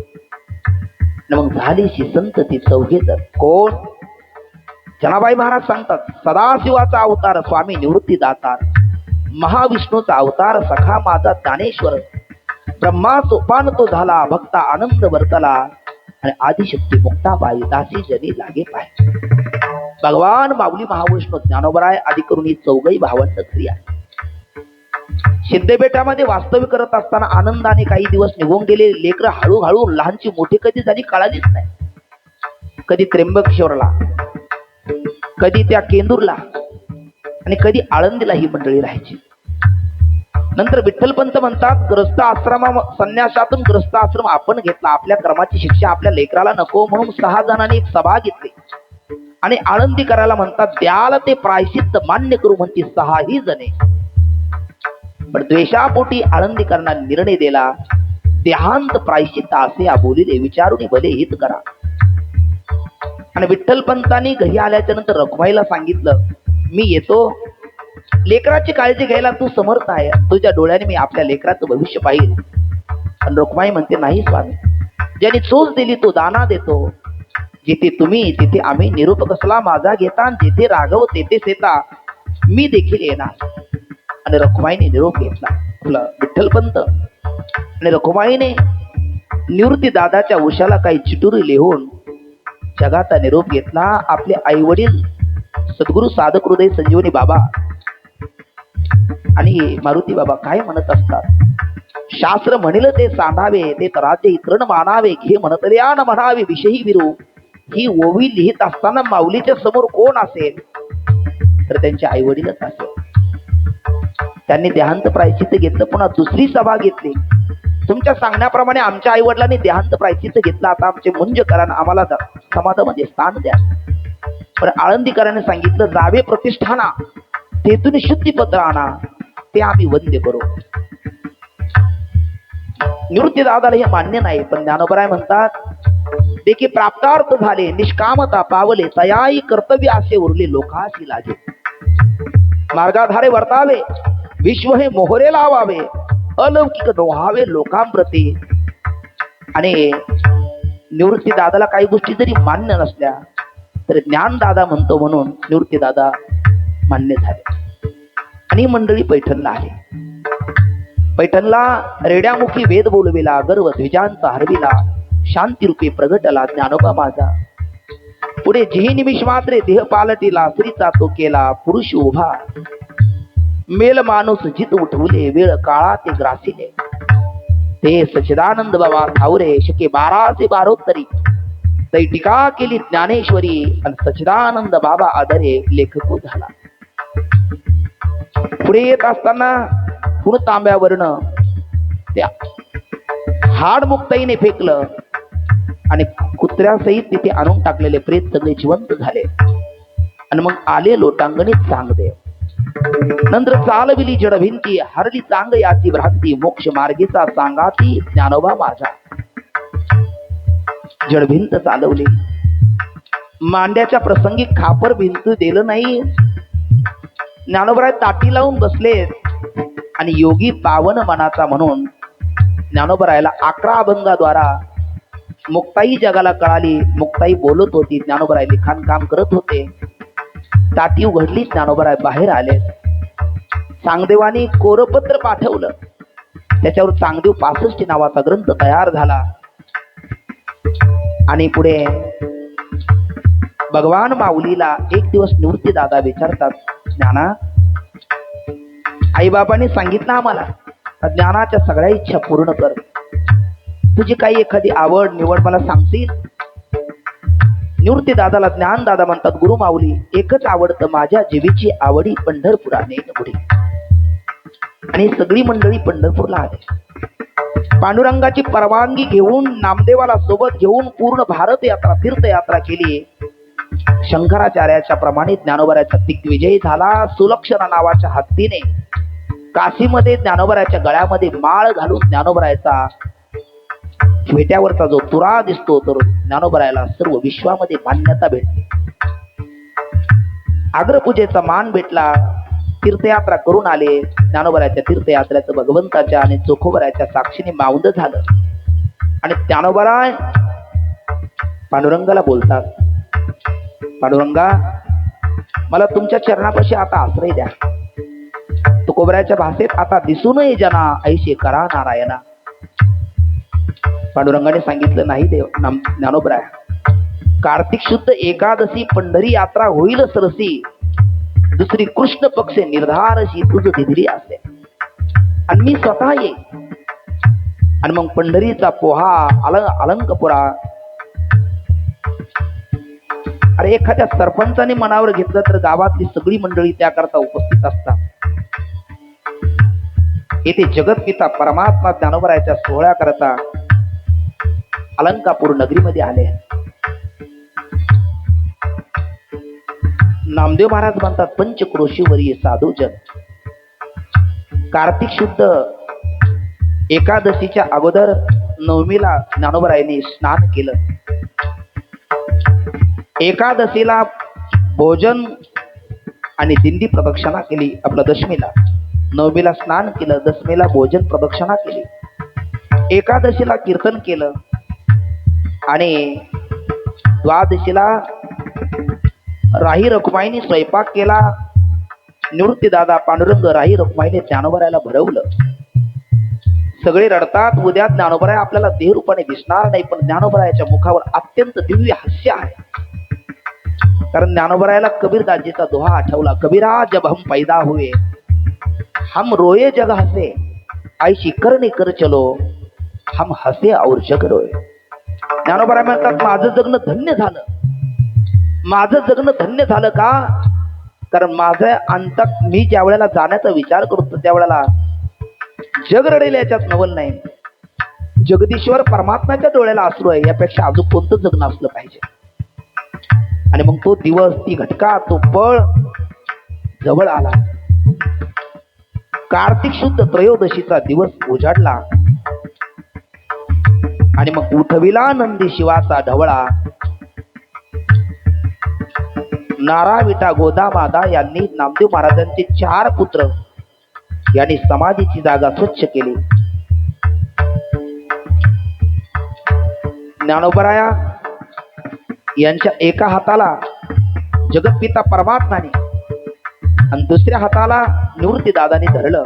मग झालीशी संतती चौघे जण. कोण? जनाबाई महाराज सांगतात, सदाशिवाचा अवतार स्वामी निवृत्ती दातार, महाविष्णूचा अवतार सखा माझा ज्ञानेश्वर, ब्रह्मा सोपान तो झाला भक्ता आनंद वर्तला, आणि आदिशक्ती मुक्ताबाई दासी जनी लागे पाय. भगवान माऊली महाविष्णू ज्ञानोबराय आदी करून ही चौघही भावंड घरी आहे. सिद्धेबेटामध्ये वास्तव्य करत असताना आनंदाने काही दिवस निघून गेले. लेकरं हळूहळू लहानची मोठी कधी झाली कळालीच नाही. कधी त्र्यंबकेश्वरला, कधी त्या केंदूरला, आणि कधी आळंदीला ही मंडळी राहायची. नंतर विठ्ठलपंत म्हणतात, ग्रस्त आश्रम संन्यासातून ग्रस्त आश्रम आपण घेतला. आपल्या कर्माची शिक्षा आपल्या लेकराला नको म्हणून 6 जणांनी एक सभा घेतली आणि आळंदी करायला म्हणतात, द्याल ते प्रायश्चित्त मान्य करू म्हणती 6ही जणे. पण द्वेषापोटी आळंदी करणारा निर्णय दिला, देहांत प्रायश्चित्त असे बोलिले, विचारून भले हित करा. आणि विठ्ठलपंतांनी घरी आल्याच्या नंतर रखुमाईला सांगितलं, मी येतो, लेकराची काळजी घ्यायला तू समर्थ आहे, तुझ्या डोळ्याने मी आपल्या लेकराचं भविष्य पाहिल. पण रखुमाई म्हणते, नाही स्वामी, ज्याने चोच दिली तो दाना देतो. जिथे तुम्ही तिथे आम्ही, निरोप कसला माझा घेता, जिथे राघव तेथे सेता, मी देखील येणार. आणि रखुमाईने निरोप घेतला विठ्ठलपंत. आणि रखुमाईने निवृत्ती दादाच्या उशाला काही चिटुरी लिहून जगाचा निरोप घेतला. आपले आई वडील सद्गुरू साधक हृदय संजीवनी बाबा आणि मारुती बाबा काय म्हणत असतात, शास्त्र म्हणिल ते सांडावे, ते तराचे इतरण मानावे, घे म्हणतले आन म्हणावे विषयी विरू. ही ओवी लिहित असताना माऊलीच्या समोर कोण असेल तर त्यांचे आई वडीलच असेल. त्यांनी देहांत प्रायश्चित्त घेतलं. पुन्हा दुसरी सभा घेतली. तुमच्या सांगण्याप्रमाणे आमच्या आई वडिलांनी देहांत प्रायश्चित्त घेतलं, आता आमचे मुंज करा, आम्हाला समाजामध्ये स्थान द्या. पण आळंदीकरांनी सांगितलं, जावे प्रतिष्ठाना, तेथून शुद्धीपत्र आणा, ते आम्ही वंद्य करू. निवृत्ती दादाला हे मान्य नाही. पण ज्ञानोबराय म्हणतात, देखील प्राप्तार्थ झाले, निष्कामता पावले, तयाई कर्तव्य असे उरले, लोकाशी लागे. मार्गाधारे वर्तावे, विश्व हे मोहरे लावावे, अलौकिक डोहावे लोकांप्रती. आणि निवृत्ती दादाला काही गोष्टी जरी मान्य नसल्या तर ज्ञान दादा म्हणतो म्हणून निवृत्ती दादा मान्य झाले. आणि मंडळी पैठणला आली. पैठणला रेड्यामुखी वेद बोलविला, गर्व द्विजांचा हरविला, शांतीरूपी प्रगटला ज्ञानोबा माझा. पुढे जेही निमिष मात्रे देह पालटीला, स्त्रीचा तो केला पुरुष उभा. मेल माणूस जित उठवले, वेळ काळा ते ग्रासिले. ते सच्चिदानंद बाबा ठाऊरे शके 1212 तै टीका केली ज्ञानेश्वरी, आणि सच्चिदानंद बाबा आदरे लेखक झाला. पुढे येत असताना पुन्हा तांब्यावरनं त्या हाडमुक्ताईने फेकलं आणि कुत्र्यासहित तिथे आणून टाकलेले प्रेत सगळे जिवंत झाले. आणि मग आले लोटांगणीत चांगदे. नंतर चालविली जडभिंती, हरली चांग याची भ्रांती, मोक्ष मार्गीचा सांगाती ज्ञानोबा माझा. जडभिंत चालवली. मांड्याच्या प्रसंगी खापर भिंत दिलं नाही. ज्ञानोबराय ताटी लावून बसले आणि योगी पावन मनाचा म्हणून ज्ञानोबरायला 11 अभंगाद्वारा मुक्ताई जगाला कळाली. मुक्ताई बोलत होती, ज्ञानोबराय लिखाण काम करत होते. ताटी उघडली, ज्ञानोबराय बाहेर आले. चांगदेवानी कोरपत्र पाठवलं, त्याच्यावर चांगदेव 65 नावाचा ग्रंथ तयार झाला. आणि पुढे भगवान माऊलीला एक दिवस निवृत्ती दादा विचारतात, ज्ञाना, आई बाबांनी सांगितलं आम्हाला ज्ञानाच्या सगळ्या इच्छा पूर्ण कर, तुझी काही एखादी आवड निवड मला सांगतील. निवृत्ती दादाला ज्ञान दादा म्हणतात. गुरु माऊली एकच आवडतं माझ्या जीवीची आवडी पंढरपुरा नेन पुढे. आणि सगळी मंडळी पंढरपूरला आले. पांडुरंगाची परवानगी घेऊन नामदेवाला सोबत घेऊन पूर्ण भारत यात्रा तीर्थयात्रा केली. शंकराचार्याच्या प्रमाणे ज्ञानोबराचा दिग्विजय झाला. सुलक्षणा नावाच्या हत्तीने काशीमध्ये ज्ञानोबराच्या गळ्यामध्ये माळ घालून ज्ञानोबराचा फेट्यावरचा जो तुरा दिसतो तर ज्ञानोबरायला सर्व विश्वामध्ये मान्यता भेटली. अग्रपूजेचा मान भेटला. तीर्थयात्रा करून आले. ज्ञानोबराच्या तीर्थयात्रेचं भगवंताच्या आणि चोखोबराच्या साक्षीने माऊंद झालं. आणि ज्ञानोबराय पांडुरंगाला बोलतात, पांडुरंगा मला तुमच्या चरणापाशी आता आश्रय द्या. तुकोबराच्या भाषेत आता दिसू नये जना ऐशे करा नारायणा. पांडुरंगाने सांगितलं नाही देव ज्ञानोबराय, कार्तिक शुद्ध एकादशी पंढरी यात्रा होईल सरसी. दुसरी कृष्ण पक्ष निर्धारशी तुझ दिधरी असे आणि मी स्वतः ये. आणि मग पंढरीचा पोहा अलंकपुरा. अरे एखाद्या सरपंचाने मनावर घेतलं तर गावातली सगळी मंडळी त्याकरता उपस्थित असतात. येथे जगतपिता परमात्मा ज्ञानोबराच्या सोहळ्या करता अलंकापूर नगरीमध्ये आले. नामदेव महाराज म्हणतात पंचक्रोशीवरील साधूजन. कार्तिक शुद्ध एकादशीच्या अगोदर नवमीला ज्ञानोबरायांनी स्नान केलं. एकादशीला भोजन आणि दिंडी प्रदक्षिणा केली. आपलं दशमीला नवमीला स्नान केलं, दशमीला भोजन प्रदक्षिणा केली, एकादशीला कीर्तन केलं आणि द्वादशीला राही रखुमाईने स्वयंपाक केला. निवृत्ती दादा पांडुरंग राही रखुमाईने ज्ञानोबरायला भरवलं. सगळे रडतात. उद्या ज्ञानोबराय आपल्याला देह रूपाने दिसणार नाही, पण ज्ञानोबरायाच्या मुखावर अत्यंत दिव्य हास्य आहे. कारण ज्ञानोबरायला कबीरदासजीचा दोहा आठवला. कबीरा जब हम पैदा हुए हम रोए जग हसे, ऐशी करणे कर चलो हम हसे और जग रोए. ज्ञानोबराय म्हणतात माझं जगणं धन्य झालं. माझं जगणं धन्य झालं का? कारण माझ्या अंतात मी ज्या वेळेला जाण्याचा विचार करतो त्यावेळेला जग रडेल याच्यात नवल नाही. जगदीश्वर परमात्म्याच्या डोळ्याला अश्रू आहे, यापेक्षा अजून कोणतं जगणं असलं पाहिजे. आणि मग तो दिवस, ती घटका, तो पळ जवळ आला. कार्तिक शुद्ध त्रयोदशीचा दिवस उजाडला आणि मग उठविला नंदी शिवाचा ढवळा. नारा विटा गोदामादा यांनी नामदेव महाराजांचे 4 पुत्र यांनी समाधीची जागा स्वच्छ केली. ज्ञानोबराया यांच्या एका हाताला जगतपिता परमात्माने आणि दुसऱ्या हाताला निवृत्ती दादाने धरलं.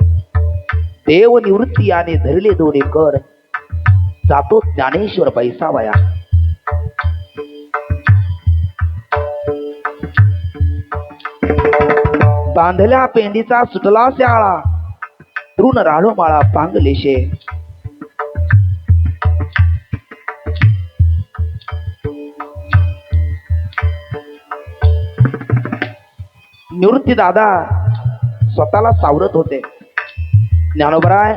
देव निवृत्ती याने धरले दोन्ही कर, जातो ज्ञानेश्वर बैसावया. बांधल्या पेंडीचा सुटला शाळा, तृण राळो माळा पांगलेशे. निवृत्ती दादा स्वतःला सावरत होते. ज्ञानोबराय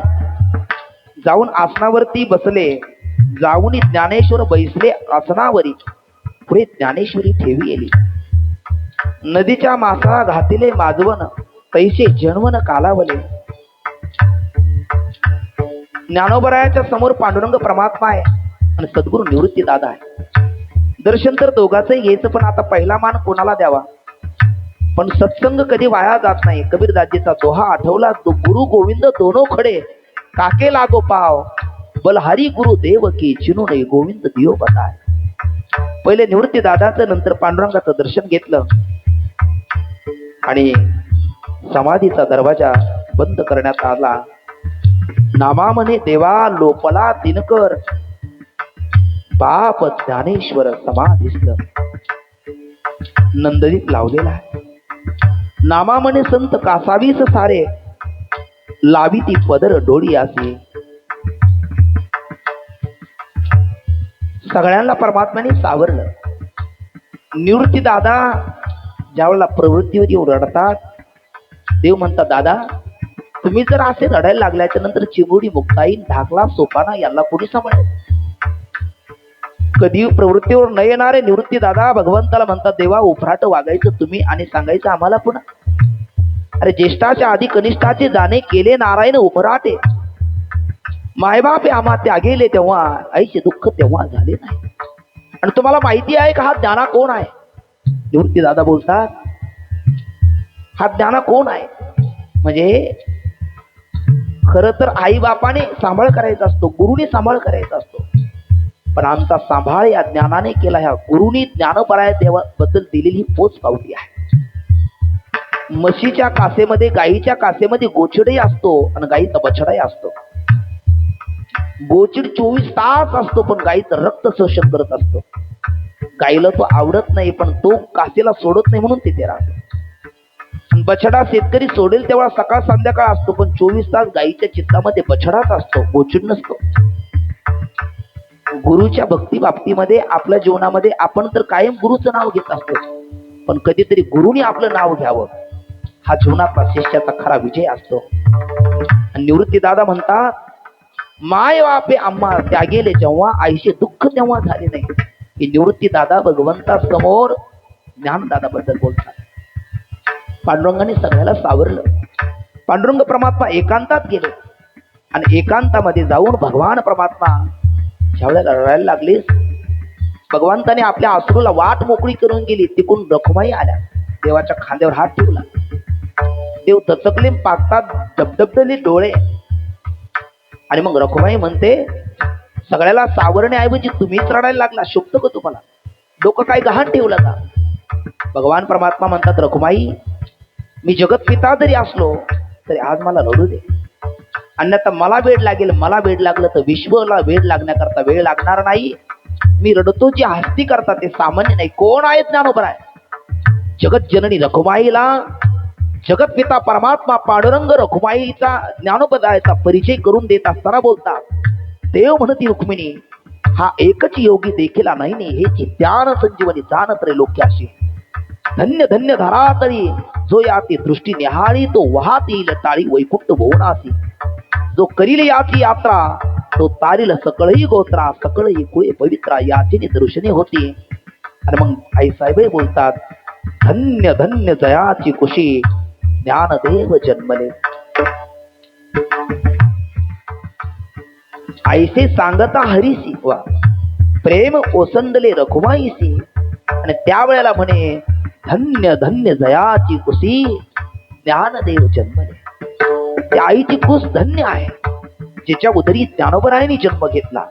जाऊन आसनावरती बसले. जाऊन ज्ञानेश्वर बैसले आसनावरी. पुढे ज्ञानेश्वरी ठेवी येली. नदीच्या मासा घातिले माजवण, तैसे जन्मन कालावले. ज्ञानोबरायाच्या समोर पांडुरंग परमात्मा आहे आणि सद्गुरू निवृत्ती दादा आहे. दर्शन तर दोघांचंही घ्यायचं, पण आता पहिला मान कोणाला द्यावा? पण सत्संग कधी वाया जात नाही. कबीरदासजीचा दोहा आठवला. तो गुरु गोविंद दोनो खडे, काके लागो पाव, बलहारी गुरु देव की चिनू नये गोविंद दियो बताय. पहिले निवृत्ती दादाचं, नंतर पांडुरंगाचं दर्शन घेतलं आणि समाधीचा दरवाजा बंद करण्यात आला. नामामने देवा लोपला दिनकर, बाप ज्ञानेश्वर समाधीस्थ. नंददीप लावलेला आहे. नामामने संत कासावीस सारे, लावी ती पदर डोळी असे. सगळ्यांना परमात्म्याने सावरलं. निवृत्ती दादा ज्यावेळेला प्रवृत्तीवर येऊन रडतात, देव म्हणतात दादा तुम्ही जर असे रडायला लागल्याच्या नंतर चिमुरडी मुक्ताई धाकला सोपाना याला कोणी सांभाळेल? कधी प्रवृत्तीवर न येणारे निवृत्ती दादा भगवंताला म्हणतात देवा उफराट वागायचं तुम्ही आणि सांगायचं आम्हाला पुन्हा. अरे ज्येष्ठाच्या आधी कनिष्ठाचे जाणे केले नारायण उफराटे. मायबापे आम्हा त्यागेले तेव्हा आईचे दुःख तेव्हा झाले नाही. आणि तुम्हाला माहिती आहे का हा ज्ञाना कोण आहे? निवृत्ती दादा बोलतात हा ज्ञाना कोण आहे म्हणजे खर तर आई बापाने सांभाळ करायचा असतो, गुरुने सांभाळ करायचा असतो, पण आमचा सांभाळ या ज्ञानाने केला. ह्या गुरुनी ज्ञानपराय देवाबद्दल दिलेली पोच पावली आहे. म्हशीच्या कासेमध्ये गाईच्या कासेमध्ये गोचिडही असतो आणि गाईचा बछडाही असतो. गोचिड 24 तास असतो पण गाईचं रक्त शोषण करत असतो. गाईला तो आवडत नाही पण तो कासेला सोडत नाही म्हणून तिथे राहतो. बछडा शेतकरी सोडेल तेव्हा सकाळ संध्याकाळ असतो पण 24 तास गाईच्या चित्तामध्ये बछडाच असतो, गोचिड नसतो. गुरुच्या भक्ती बाबतीमध्ये आपल्या जीवनामध्ये आपण तर कायम गुरुचं नाव घेत असतो, पण कधीतरी गुरुने आपलं नाव घ्यावं हा जीवनातला शिष्याचा खरा विजय असतो. आणि निवृत्ती दादा म्हणतात माय बापे आम्हा त्यागेले जेव्हा आईचे दुःख तेव्हा झाले नाही. की निवृत्ती दादा भगवंता समोर ज्ञानदादा बद्दल बोलतात. पांडुरंगाने सगळ्याला सावरलं. पांडुरंग परमात्मा एकांतात गेले आणि एकांतामध्ये जाऊन भगवान परमात्मा ज्यावेळेला रडायला लागले भगवंताने आपल्या अश्रूला वाट मोकळी करून गेली. तिकडून रखुमाई आल्या, देवाच्या खांद्यावर हात ठेवला. देव दचकले, पाकतात डबडबडले डोळे. आणि मग रखुमाई म्हणते सगळ्याला सावरण्याऐवजी तुम्हीच रडायला लागला, शोभतं का तुम्हाला? डोकं काय गहाण ठेवलं का? भगवान परमात्मा म्हणतात रखुमाई मी जगत पिता जरी असलो तरी आज मला रडू दे, अन्यथा मला वेळ लागेल. मला वेळ लागलं तर विश्वला वेळ लागण्याकरता वेळ लागणार नाही. मी रडतो जी हस्ती करतात ते सामान्य नाही. कोण आहेत ज्ञानोबर आहे? जगत जननी रखुमाईला जगत पिता परमात्मा पांडुरंग रखुमाईचा ज्ञानोपदायाचा परिचय करून देत असताना बोलतात देव म्हणती रुक्मिणी हा एकच योगी देखील नाही हे ज्ञान संजीवनी जाणत रे लोक्याशी. धन्य धन्य धरा तरी जो याती दृष्टी निहाळी तो वाहत येईल टाळी वैकुंठ भुवनासी. जो करील याची यात्रा तो तारील सकळही गोत्रा सकळही कुळे पवित्रा याची दर्शने होती. आणि मग आई साहेब बोलतात धन्य धन्य जयाची कुशी ज्ञानदेव जन्मले. ऐसे सांगता हरीसी वा प्रेम ओसंडले रखुमाईसी. आणि त्यावेळेला म्हणे धन्य धन्य जयाची कुशी ज्ञानदेव जन्मले. त्या आईची कुस धन्य आहे जिच्या उदरी ज्ञानोबरायांनी जन्म घेतला.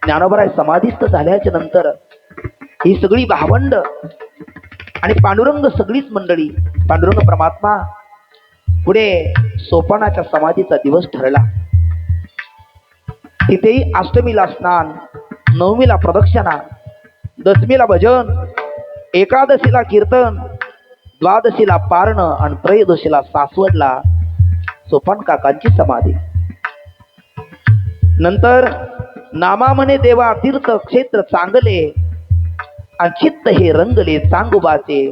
ज्ञानोबराय समाधीस्थ झाल्याच्या नंतर ही सगळी भावंड आणि पांडुरंग सगळीच मंडळी पांडुरंग परमात्मा पुढे सोपानाच्या समाधीचा दिवस ठरला. तिथेही अष्टमीला स्नान, नवमीला प्रदक्षिणा, दशमीला भजन, एकादशीला कीर्तन, द्वादशीला पारण आणि त्रयोदशीला सासवडला सोपान काकांची समाधी. नंतर नामा म्हणे देवा तीर्थ क्षेत्र चांगले आणि चित्त हे रंगले चांगोबाचे.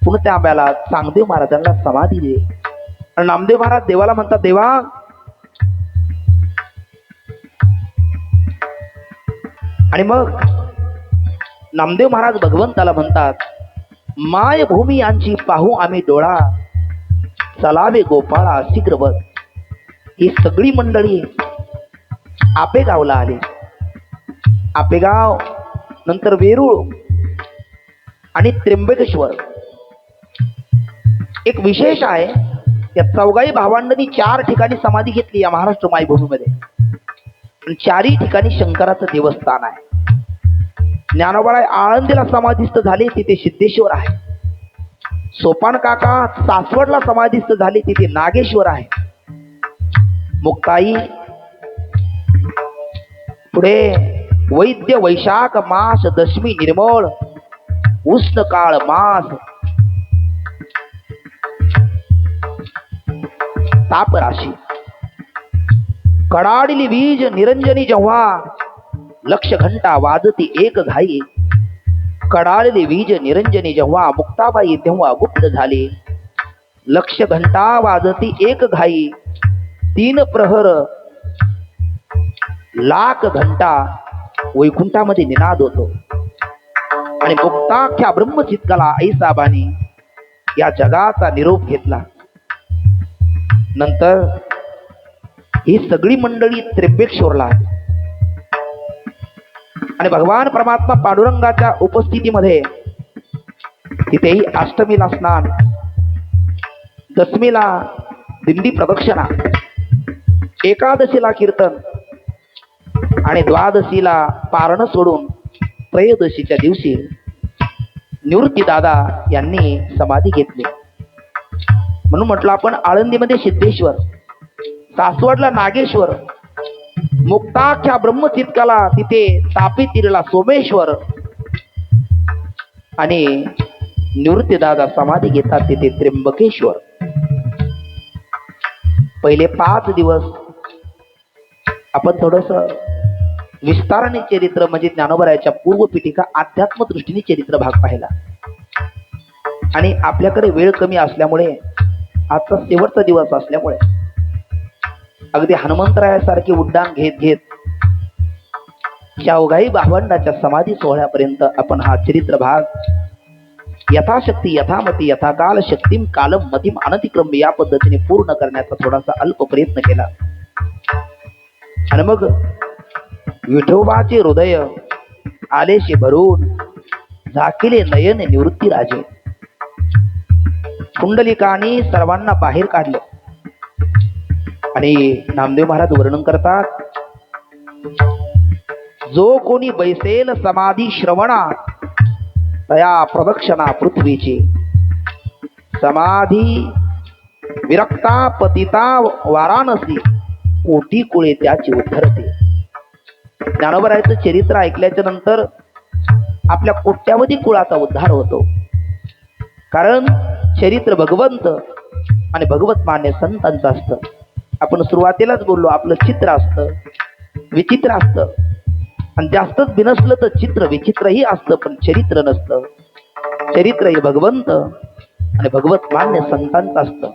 पुन्हा आंब्याला चांगदेव महाराजांना समाधी दे. आणि नामदेव महाराज देवाला म्हणतात देवा आणि मग नामदेव महाराज भगवंताला म्हणतात माय भूमी यांची पाहू आम्ही डोळा चलावे गोपाळा शीघ्रवत. ही सगळी मंडळी आपेगावला आली. आपेगाव नंतर वेरूळ आणि त्र्यंबकेश्वर. एक विशेष आहे या चौघाई भावांडांनी 4 ठिकाणी समाधी घेतली या महाराष्ट्र मायभूमीमध्ये. चारही ठिकाणी शंकराचं देवस्थान आहे. ज्ञानोबराय आळंदीला समाधीस्थ झाले तिथे सिद्धेश्वर आहे. सोपान काका सासवडला समाधीस्थ झाले तिथे नागेश्वर आहे. मुक्ताई पुढे वैद्य वैशाख मास दशमी निर्मळ उष्ण काळ मास ताप राशी कडाडली वीज निरंजनी जेव्हा लक्ष घंटा वाजती एक घाई. कडाळले वीज निरंजनी जेव्हा मुक्ताबाई तेव्हा गुप्त झाले. लक्ष घंटा वाजती एक घाई, 3 प्रहर लाख घंटा वैकुंठामध्ये निनाद होतो. आणि मुक्ताख्या ब्रह्मचित्काला आईसाहेबांनी या जगाचा निरोप घेतला. नंतर ही सगळी मंडळी त्र्यंबकेश्वरला आली आणि भगवान परमात्मा पांडुरंगाच्या उपस्थितीमध्ये तिथेही अष्टमीला स्नान, दशमीला दिंडी प्रदक्षिणा, एकादशीला कीर्तन आणि द्वादशीला पारण सोडून त्रयोदशीच्या दिवशी निवृत्ती दादा यांनी समाधी घेतली. म्हणून म्हटलं आपण आळंदीमध्ये सिद्धेश्वर, सासवडला नागेश्वर, मुक्ताख्या ब्रह्मचित्काला तिथे तापी तीरला सोमेश्वर आणि निवृत्ती दादा समाधी घेतात तिथे त्र्यंबकेश्वर. पहिले 5 दिवस आपण थोडस विस्ताराने चरित्र म्हणजे ज्ञानोबरायाच्या पूर्व पीठिका अध्यात्म दृष्टीने चरित्र भाग पाहिला. आणि आपल्याकडे वेळ कमी असल्यामुळे आजचा शेवटचा दिवस असल्यामुळे अगदी हनुमंतरायासारखे उड्डाण घेत घेत शावगाई भावंडाच्या समाधी सोहळ्यापर्यंत आपण हा चरित्र भाग यथाशक्ती यथामती यथाकाल शक्तीम कालम मतीम अनतिक्रम या पद्धतीने पूर्ण करण्याचा थोडासा अल्प प्रयत्न केला. आणि मग विठोबाचे हृदय आलेशे भरून झाकिले नयन निवृत्ती राजे. कुंडलिकाने सर्वांना बाहेर काढलं आणि नामदेव महाराज वर्णन करतात, जो कोणी बैसेल समाधी श्रवणा तया प्रदक्षिणा पृथ्वीची, समाधी विरक्ता पतिता वाराणसी कोटी कुळे त्याची उद्धरते. ज्ञानोबरायाचं चरित्र ऐकल्याच्या नंतर आपल्या कोट्यावधी कुळाचा उद्धार होतो. कारण चरित्र भगवंत आणि भगवत मान्य संतांचं असतं. आपण सुरुवातीलाच बोललो, आपलं चित्र असतं, विचित्र असतं आणि जास्तच बिनसलं तर चित्र विचित्रही असतं, पण चरित्र नसतं. चरित्र हे भगवंत आणि भगवत मान्य संतांचं असतं.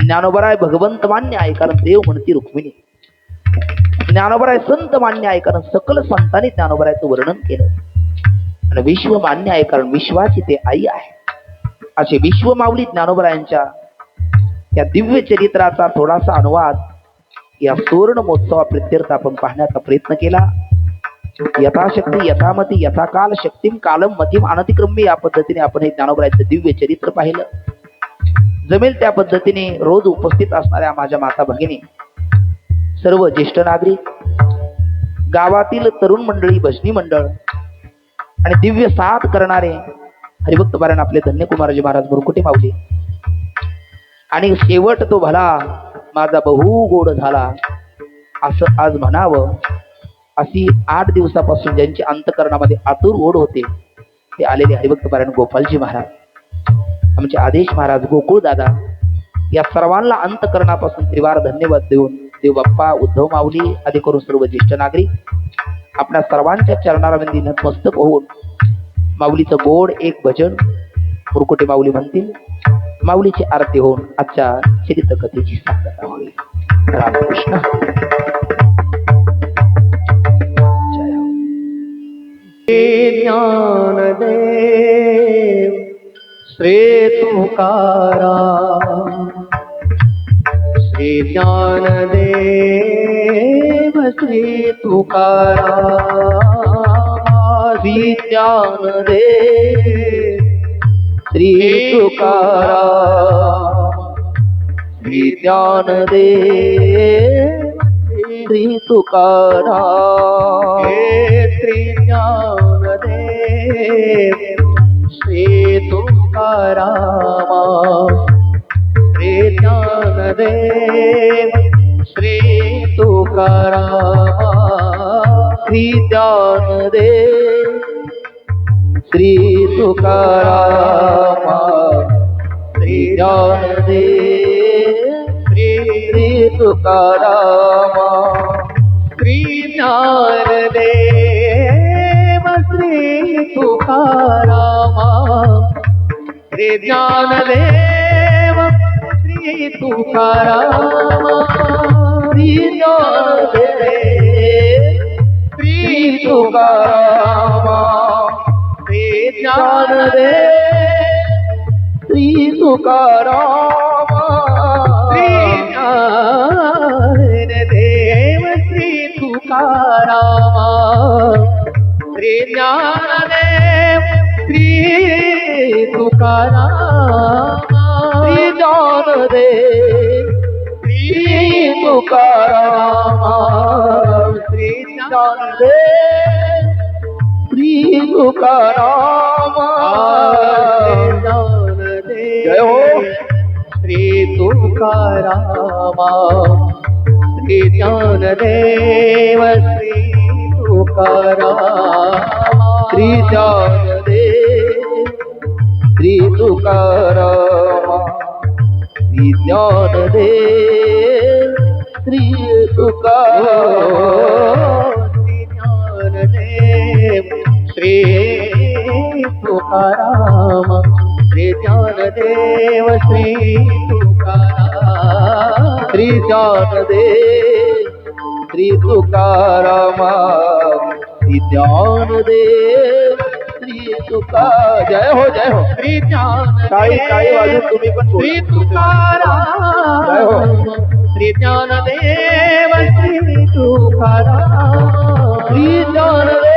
ज्ञानोबराय भगवंत मान्य आहे कारण देव म्हणती रुक्मिणी. ज्ञानोबराय संत मान्य आहे कारण सकल संतांनी ज्ञानोबरायचं वर्णन केलं. आणि विश्व मान्य आहे कारण विश्वाची ते आई आहे. असे विश्व माऊली ज्ञानोबरायांच्या या दिव्य चरित्राचा थोडासा अनुवाद या सुवर्ण महोत्सवा प्रित्यर्थ आपण पाहण्याचा प्रयत्न केला. यथाशक्ती यथामती यथाकाल शक्तीम कालम मतीम अनतिक्रम्य या पद्धतीने आपण हे ज्ञानोबरायांचं दिव्य चरित्र पाहिलं. जमेल त्या पद्धतीने रोज उपस्थित असणाऱ्या माझ्या माता भगिनी, सर्व ज्येष्ठ नागरिक, गावातील तरुण मंडळी, भजनी मंडळ आणि दिव्य साथ करणारे हरिभक्त पारायण आपले धन्यकुमारजी महाराज मुरकुटे माऊली, आणि शेवट तो भला माझा बहु गोड झाला असं आज म्हणावं अशी 8 दिवसापासून ज्यांची अंतकरणामध्ये आतुर ओढ होते ते आलेले हरिभक्त पारायण गोपालजी महाराज, आमचे आदेश महाराज, गोकुळ दादा, या सर्वांना अंतकरणापासून त्रिवार धन्यवाद देऊन देव बाप्पा, उद्धव माऊली आदी करून सर्व ज्येष्ठ नागरिक आपल्या सर्वांच्या चरणारविंदी नतमस्तक होऊन माऊलीचं गोड एक भजन मुरकुटे माऊली म्हणतील. माऊलीची आरती होऊन आजच्या चरित्र कथेची सांगता होईल. रामकृष्ण. ज्ञानदेव श्री तुकाराम, श्री ज्ञानदेव श्री तुकाराम, श्री ज्ञानदेव श्री तुकाराम, श्री ज्ञानदेव श्री तुकाराम, श्री ज्ञानदेव श्री तुकाराम, श्री ज्ञानदेव श्री तुकाराम, श्री ज्ञानदेव श्री तुकाराम, श्री ज्ञानदेव श्री तुकाराम, श्री ज्ञानदेव श्री तुकारामा श्री ज्ञानदेव श्री तुकारामा श्री ज्ञानदेव श्री तुकारामा श्री ज्ञानदेव श्री तुकारामा श्री ज्ञानदेव श्री तुकारामा श्री ज्ञानदेव श्री तुकारामा श्री ज्ञानदेव श्री तुकारामा श्री ज्ञानदेव श्री तुकारामा जय हो श्री तुकारामा श्री ज्ञानदेव श्री तुकारामा श्री ज्ञानदेव श्री तुकारामा श्री ज्ञानदेव श्री तुकारामा श्री ज्ञानदेव श्री तुकाराम श्री ज्ञानदेव श्री तुकाराम श्री ज्ञानदेव श्री तुकारामा जय हो श्री ज्ञानदेव टाळी वाजून तुम्ही पण बोला. श्री तुकाराम जय हो. श्री ज्ञानदेव श्री तुकाराम श्री ज्ञानदेव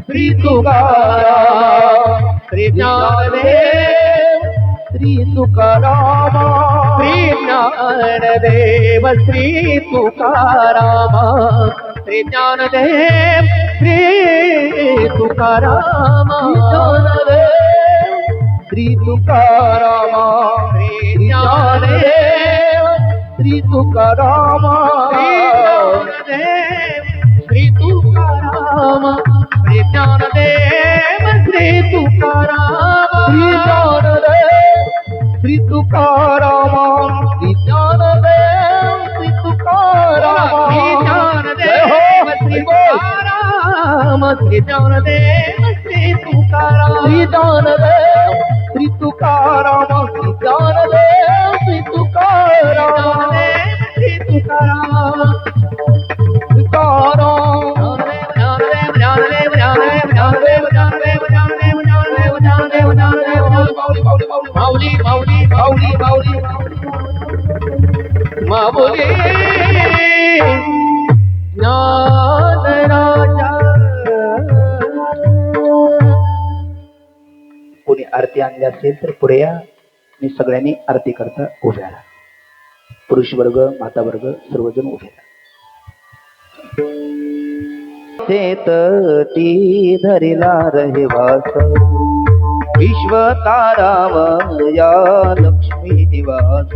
श्री तुकाराम श्री ज्ञानदेव श्री तुकारामा श्री ज्ञानदेव श्री तुकाराम श्री ज्ञानदेव श्री तुकाराम श्री तुकारामा श्री ज्ञानदेव श्री तुकारामा श्री तुकाराम श्री ज्ञानदेव श्री तुकाराम श्री तुकारामा श्री ज्ञानदेव श्री तुकारामा श्री ज्ञानदेव श्री तुकाराम श्री ज्ञानदेव श्री तुकाराम श्री ज्ञानदेव श्री तुकारामा श्री ज्ञानदेव श्री तुकारामा श्री तुकाराम माऊली माऊली माऊली माऊली माऊली ज्ञान राजा कोणी आरती आणली असेल तर पुढे या मी सगळ्यांनी आरती करता उभ्या राहा. पुरुष वर्ग माता वर्ग सर्वजण उभे राहा. शेतटी धरिला रहिवास विश्व तारावया लक्ष्मी निवास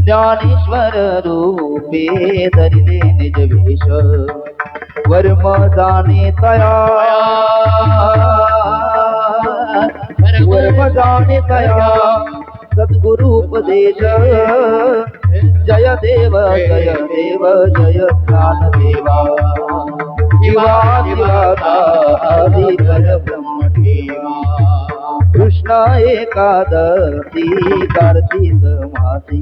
ज्ञानेश्वर रूपे धरिले निज वेश वर्म जाणे तया वर्म जाणे तया सद्गुरुपदेश जय देव जय देव जय ज्ञानदेवा शिवा शिवाता आदि ब्रह्म देवा कृष्ण एकादशी कार्तिक मासी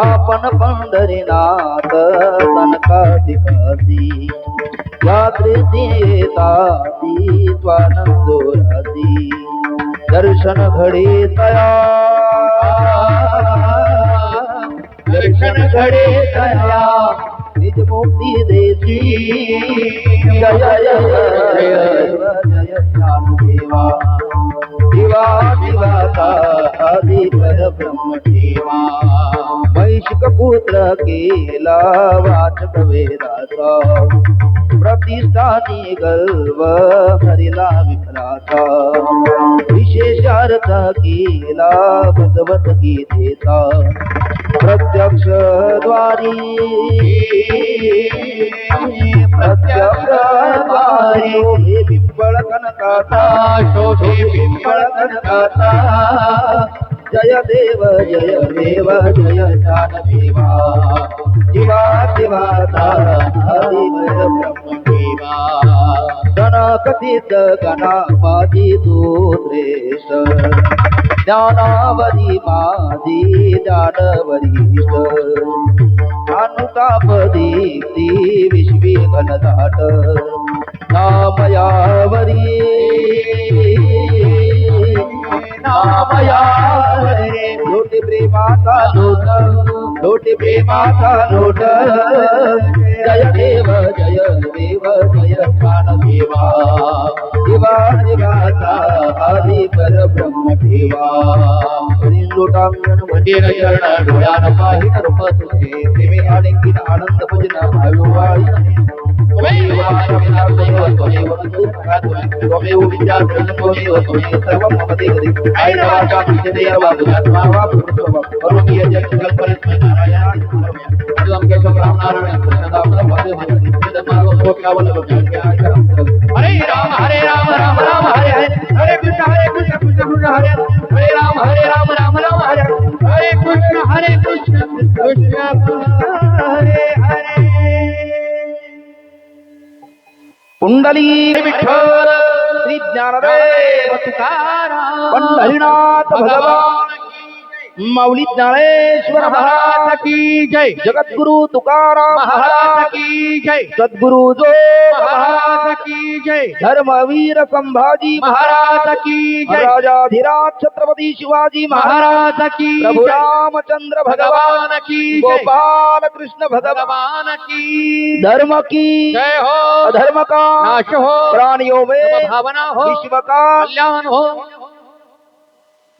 आपण पंढरीनाथ कनकाधिकासी यात्रेची येताती स्वानंदोरासी दर्शन घडे तया दर्शन घडे तया निज मुक्ती देती जय जय जय जय ज्ञानदेवा शिवा शिवाचा आदि परब्रह्म देवा वैशिक पुत्र केला वाचक वेदाचा प्रतिष्ठानी गर्व हरिला विठ्ठलाचा विशेषार्थ केला भगवत गीतेचा प्रत्यक्ष द्वारी शोभे पिंपळ कनकाचा शोभे पिंपळ कनकाचा जय देव जय देव जय ज्ञानदेवा शिवा शिवाचा हरि ब्रह्म देवा गणकथित गणामाधी तू श्रेष्ठ ज्ञानावरी माझी दानवरिष्ठ अनुताप दीप्ती विश्वी घनदाट नामयावरी नामयावरी लोटे प्रेमाचा लोट लोटे प्रेमाचा लोट जय देव जय देव जय प्राण देवा देवा देवाचा आदि परब्रह्म देवा लोटांगण मंदिर चरण डोळ्यान पाहिन रूप तुझे प्रेमे आलिंगन आनंद भजन भाविवाळी हरे राम राम राम हरे हरे कृष्ण कृष्ण कृष्ण हरे राम राम राम हरे हरे कृष्ण कृष्ण कृष्ण हरे हरे पुंडली विठ्ठल श्री ज्ञानदेव तुकाराम पंढरीनाथ भगवान माऊली ज्ञानेश्वर महाराज की जय जगद्गुरु तुकाराम महाराज की जय सद्गुरु जो महाराज की जय धर्मवीर संभाजी महाराज की जय राजाधिराज छत्रपती शिवाजी महाराज की प्रभु जय रामचंद्र भगवान भगवान की जय गोपाल कृष्ण भगवान भगवान की धर्म की जय हो अधर्म का नाश हो प्राणियों में भावना हो विश्व का कल्याण हो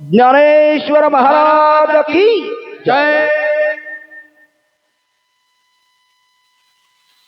ज्ञानेश्वर महाराज की जय